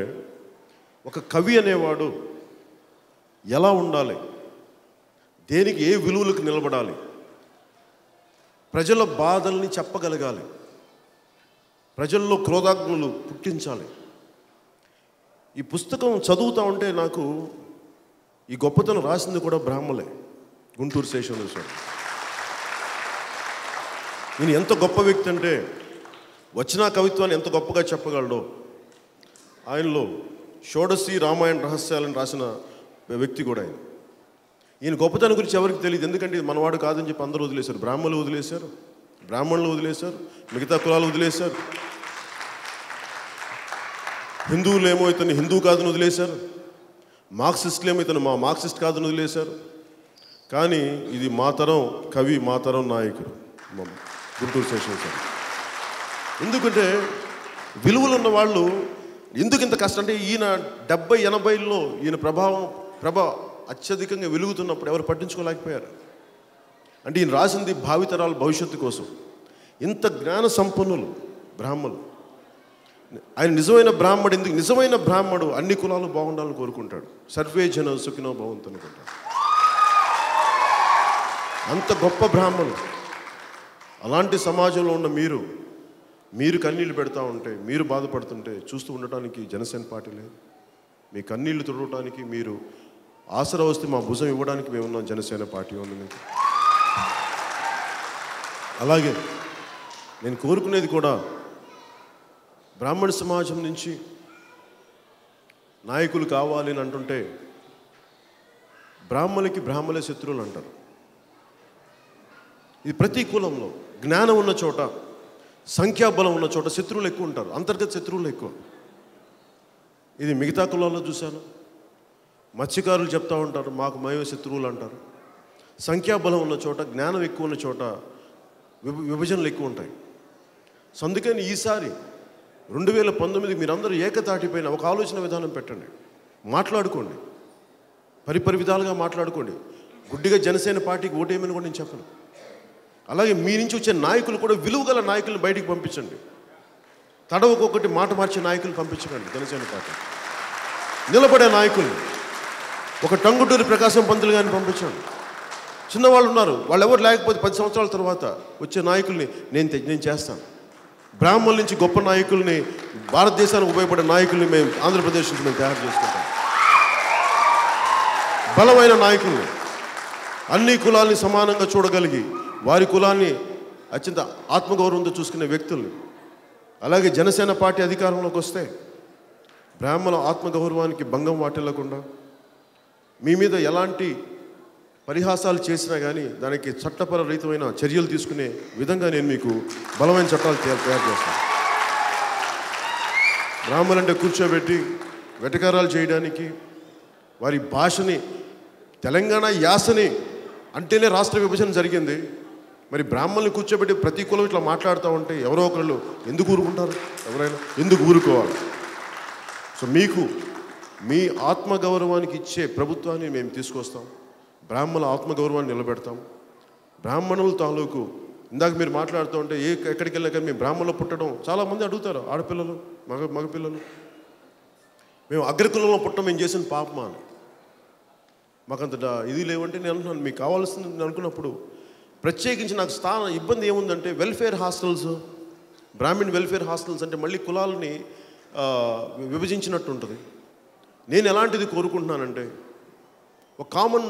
ఒక కవి అనేవాడు ఎలా ఉండాలి, దేనికి ఏ విలువలకు నిలబడాలి, ప్రజల బాధల్ని చెప్పగలగాలి, ప్రజల్లో క్రోధాగ్నులు పుట్టించాలి. ఈ పుస్తకం చదువుతూ ఉంటే నాకు ఈ గొప్పతనం రాసింది కూడా బ్రాహ్మలే, గుంటూరు శేషేంద్ర సార్. ఈయన ఎంత గొప్ప వ్యక్తి అంటే, వచ్చిన కవిత్వాన్ని ఎంత గొప్పగా చెప్పగలడో. ఆయనలో షోడశి రామాయణ రహస్యాలను రాసిన వ్యక్తి కూడా ఆయన. ఈయన గొప్పతనం గురించి ఎవరికి తెలియదు, ఎందుకంటే ఇది మనవాడు కాదని చెప్పి అందరూ వదిలేశారు. బ్రాహ్మణులు వదిలేశారు, బ్రాహ్మణులు వదిలేశారు, మిగతా కులాలు వదిలేశారు. హిందువులు ఏమో ఇతను హిందూ కాదని వదిలేశారు, మార్క్సిస్టులు ఏమో ఇతను మార్క్సిస్ట్ కాదని వదిలేశారు. కానీ ఇది మా తరం కవి, మా తరం నాయకుడు గుంటూరు శేషేంద్ర సార్. ఎందుకంటే విలువలు ఉన్న వాళ్ళు ఎందుకు ఇంత కష్టం అంటే, ఈయన 70-80ల్లో ఈయన ప్రభ అత్యధికంగా వెలుగుతున్నప్పుడు ఎవరు పట్టించుకోలేకపోయారు. అంటే ఈయన రాసింది భావితరాల భవిష్యత్తు కోసం. ఇంత జ్ఞాన సంపన్నులు బ్రాహ్మణులు. ఆయన నిజమైన బ్రాహ్మడు. ఎందుకు నిజమైన బ్రాహ్మడు అన్ని కులాలు బాగుండాలని కోరుకుంటాడు. సర్వే జన సుఖినో భవంతు అనుకుంటాడు. అంత గొప్ప బ్రాహ్మణులు. అలాంటి సమాజంలో ఉన్న మీరు కన్నీళ్ళు పెడతా ఉంటే, మీరు బాధపడుతుంటే చూస్తూ ఉండటానికి జనసేన పార్టీ లేదు. మీ కన్నీళ్లు తుడవటానికి, మీరు ఆసరా వస్తే మా భుజం ఇవ్వడానికి మేము ఉన్నాం. జనసేన పార్టీ ఉంది మీకు. అలాగే నేను కోరుకునేది కూడా, బ్రాహ్మణ సమాజం నుంచి నాయకులు కావాలి అని అంటుంటే బ్రాహ్మణులే శత్రువులు అంటారు. ఇది ప్రతి కులంలో జ్ఞానం ఉన్న చోట, సంఖ్యాబలం ఉన్న చోట శత్రువులు ఎక్కువ ఉంటారు, అంతర్గత శత్రువులు ఎక్కువ. ఇది మిగతా కులాల్లో చూశాను. మత్స్యకారులు చెప్తా ఉంటారు, మాకు మేమే శత్రువులు అంటారు. సంఖ్యాబలం ఉన్న చోట, జ్ఞానం ఎక్కువ ఉన్న చోట విభజనలు ఎక్కువ ఉంటాయి. సో అందుకని ఈసారి 2019 మీరందరూ ఏకతాటిపైన ఒక ఆలోచన విధానం పెట్టండి, మాట్లాడుకోండి, పరిపరి విధాలుగా మాట్లాడుకోండి. గుడ్డిగా జనసేన పార్టీకి ఓటేయమని కూడా నేను చెప్పను. అలాగే మీ నుంచి వచ్చే నాయకులు కూడా విలువగల నాయకులను బయటికి పంపించండి. తడవకొకటి మాట మార్చే నాయకులు పంపించకండి. జనసేన పార్టీ నిలబడే నాయకులు, ఒక టంగుటూరి ప్రకాశం పంతులు గారిని పంపించండి. చిన్నవాళ్ళు ఉన్నారు, వాళ్ళు ఎవరు లేకపోతే 10 సంవత్సరాల తర్వాత వచ్చే నాయకుల్ని నేను చేస్తాను. బ్రాహ్మణుల నుంచి గొప్ప నాయకుల్ని, భారతదేశానికి ఉపయోగపడే నాయకుల్ని మేము ఆంధ్రప్రదేశ్ నుంచి మేము తయారు చేసుకుంటాం. బలమైన నాయకుల్ని, అన్ని కులాల్ని సమానంగా చూడగలిగి వారి కులాన్ని అత్యంత ఆత్మగౌరవంతో చూసుకునే వ్యక్తుల్ని. అలాగే జనసేన పార్టీ అధికారంలోకి వస్తే బ్రాహ్మణ ఆత్మగౌరవానికి భంగం వాటిల్లకుండా, మీ మీద ఎలాంటి పరిహాసాలు చేసినా కానీ దానికి చట్టపర రహితమైన చర్యలు తీసుకునే విధంగా నేను మీకు బలమైన చట్టాలు తయారు చేస్తాను. బ్రాహ్మణులంటే కూర్చోబెట్టి వెటకారాలు చేయడానికి, వారి భాషని, తెలంగాణ యాసని అంటేనే రాష్ట్ర విభజన జరిగింది. మరి బ్రాహ్మణులు కూర్చోబెట్టి ప్రతి కులం ఇట్లా మాట్లాడుతూ ఉంటే ఎవరో ఒకళ్ళు ఎందుకు ఊరుకుంటారు? ఎవరైనా ఎందుకు ఊరుకోవాలి? సో మీకు మీ ఆత్మగౌరవానికి ఇచ్చే ప్రభుత్వాన్ని మేము తీసుకొస్తాం. బ్రాహ్మణుల ఆత్మగౌరవాన్ని నిలబెడతాం. బ్రాహ్మణుల తాలూకు ఇందాక మీరు మాట్లాడుతూ ఉంటే ఎక్కడికి వెళ్ళినా కానీ మేము బ్రాహ్మణులు పుట్టడం చాలామంది అడుగుతారు, ఆడపిల్లలు, మగపిల్లలు, మేము అగ్రకులంలో పుట్టడం మేము చేసిన పాపమా అని. మాకంత ఇది లేవంటే నేను అంటున్నాను, మీకు కావాల్సింది నేను అనుకున్నప్పుడు ప్రత్యేకించి నాకు ఇబ్బంది ఏముందంటే welfare hostels, Brahmin welfare hostels అంటే మళ్ళీ కులాలని విభజించినట్టు ఉంటుంది. నేను ఎలాంటిది కోరుకుంటున్నానంటే ఒక కామన్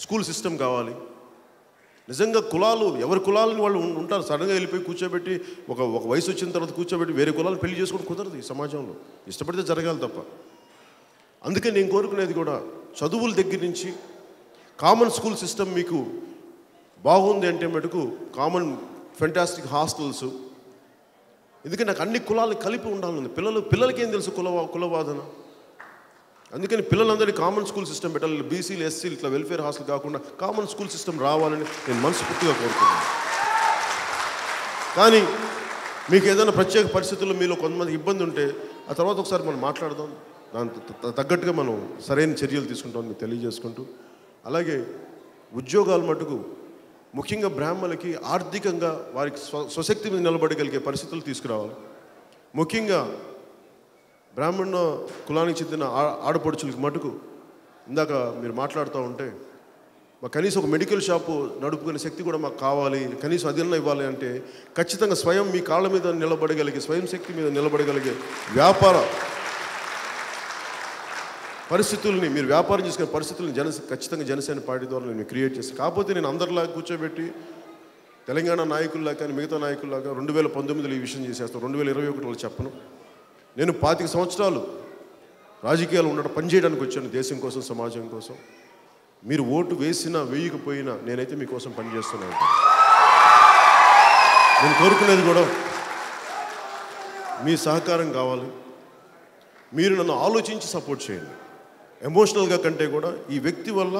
స్కూల్ సిస్టమ్ కావాలి. నిజంగా కులాలు ఎవరి కులాలని వాళ్ళు ఉంటారు, సడన్గా వెళ్ళిపోయి కూర్చోబెట్టి ఒక వయసు వచ్చిన తర్వాత కూర్చోబెట్టి వేరే కులాలు పెళ్లి చేసుకోవడం కుదరదు ఈ సమాజంలో. ఇష్టపడితే జరగాలి తప్ప. అందుకే నేను కోరుకునేది కూడా చదువుల దగ్గర నుంచి కామన్ స్కూల్ సిస్టమ్ మీకు బాగుంది అంటే మటుకు కామన్ ఫెంటాస్టిక్ హాస్టల్స్. ఎందుకంటే నాకు అన్ని కులాలు కలిపి ఉండాలని పిల్లలకి ఏం తెలుసు కులవాదన. అందుకని పిల్లలందరికీ కామన్ స్కూల్ సిస్టమ్ పెట్టాలి. బీసీలు, ఎస్సీలు ఇట్లా వెల్ఫేర్ హాస్టల్ కాకుండా కామన్ స్కూల్ సిస్టమ్ రావాలని నేను మనస్ఫూర్తిగా కోరుకున్నాను. కానీ మీకు ఏదైనా ప్రత్యేక పరిస్థితుల్లో మీలో కొంతమంది ఇబ్బంది ఉంటే ఆ తర్వాత ఒకసారి మనం మాట్లాడదాం, దాని తగ్గట్టుగా మనం సరైన చర్యలు తీసుకుంటామని మీకు తెలియజేసుకుంటూ, అలాగే ఉద్యోగాలు మటుకు ముఖ్యంగా బ్రాహ్మణులకి ఆర్థికంగా వారికి స్వశక్తి మీద నిలబడగలిగే పరిస్థితులు తీసుకురావాలి. ముఖ్యంగా బ్రాహ్మణ కులానికి చెందిన ఆడపడుచులకి మటుకు ఇందాక మీరు మాట్లాడుతూ ఉంటే మాకు కనీసం ఒక మెడికల్ షాపు నడుపుకునే శక్తి కూడా మాకు కావాలి, కనీసం అదన్నా ఇవ్వాలి అంటే ఖచ్చితంగా స్వయం మీ కాళ్ళ మీద నిలబడగలిగే, స్వయం శక్తి మీద నిలబడగలిగే వ్యాపార పరిస్థితుల్ని, మీరు వ్యాపారం చేసుకునే పరిస్థితులను ఖచ్చితంగా జనసేన పార్టీ ద్వారా నేను క్రియేట్ చేస్తాను. కాకపోతే నేను అందరిలా కూర్చోబెట్టి తెలంగాణ నాయకుల్లా కానీ మిగతా నాయకుల్లాగా 2019లో ఈ విషయం చేసేస్తాను, 2021లో చెప్పను. నేను 25 సంవత్సరాలు రాజకీయాలు ఉండడం పనిచేయడానికి వచ్చాను, దేశం కోసం, సమాజం కోసం. మీరు ఓటు వేసినా వేయకపోయినా నేనైతే మీకోసం పనిచేస్తున్నాను. నేను కోరుకునేది కూడా మీ సహకారం కావాలి. మీరు నన్ను ఆలోచించి సపోర్ట్ చేయండి. ఎమోషనల్గా కంటే కూడా ఈ వ్యక్తి వల్ల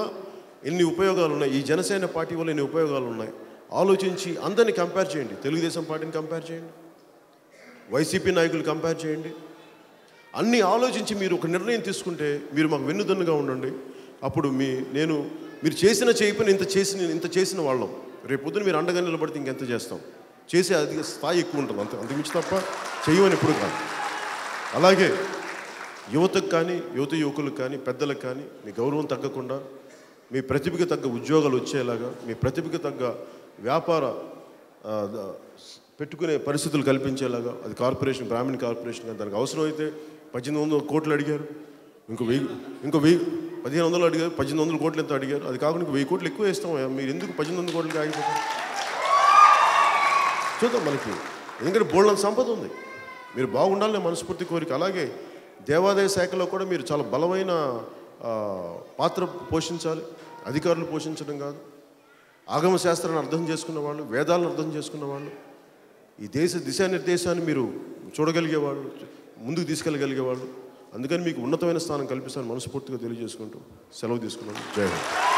ఎన్ని ఉపయోగాలు ఉన్నాయి, ఈ జనసేన పార్టీ వల్ల ఎన్ని ఉపయోగాలు ఉన్నాయి ఆలోచించి అందరినీ కంపేర్ చేయండి. తెలుగుదేశం పార్టీని కంపేర్ చేయండి, వైసీపీ నాయకులు కంపేర్ చేయండి. అన్నీ ఆలోచించి మీరు ఒక నిర్ణయం తీసుకుంటే మీరు మాకు వెన్నుదన్నుగా ఉండండి. అప్పుడు మీరు చేయకపోయినా ఇంత చేసిన వాళ్ళం. రేపు పొద్దున మీరు అండగా నిలబడితే ఇంకెంత చేస్తాం. చేసే అధిక స్థాయి ఎక్కువ ఉంటుంది, అంతకుమించి తప్ప చేయమని ఎప్పుడు కాదు. అలాగే యువతకు కానీ యువకులకు కానీ పెద్దలకు కానీ మీ గౌరవం తగ్గకుండా మీ ప్రతిభకి తగ్గ ఉద్యోగాలు వచ్చేలాగా, మీ ప్రతిభకి తగ్గ వ్యాపార పెట్టుకునే పరిస్థితులు కల్పించేలాగా, అది కార్పొరేషన్, బ్రాహ్మణ్ కార్పొరేషన్ కానీ దానికి అవసరమైతే 1800 కోట్లు అడిగారు, ఇంకో 1500 అడిగారు, 1800 కోట్లు ఎంత అడిగారు, అది కాకుండా ఇంకో 1000 కోట్లు ఎక్కువ వేస్తాం. మీరు ఎందుకు 1800 కోట్లకి ఆగిపోతారు? చూద్దాం, మనకి ఎందుకంటే బోల్డంత సంపద ఉంది. మీరు బాగుండాలనే మనస్ఫూర్తి కోరిక. అలాగే దేవాదాయ శాఖలో కూడా మీరు చాలా బలమైన పాత్ర పోషించాలి. అధికారులు పోషించడం కాదు, ఆగమ శాస్త్రాన్ని అర్థం చేసుకున్న వాళ్ళు, వేదాలను అర్థం చేసుకున్న వాళ్ళు, ఈ దేశ దిశానిర్దేశాన్ని మీరు చూడగలిగేవాళ్ళు, ముందుకు తీసుకెళ్ళగలిగేవాళ్ళు. అందుకని మీకు ఉన్నతమైన స్థానం కల్పిస్తాను మనస్ఫూర్తిగా తెలియజేసుకుంటూ సెలవు తీసుకున్నాను. జై హింద్.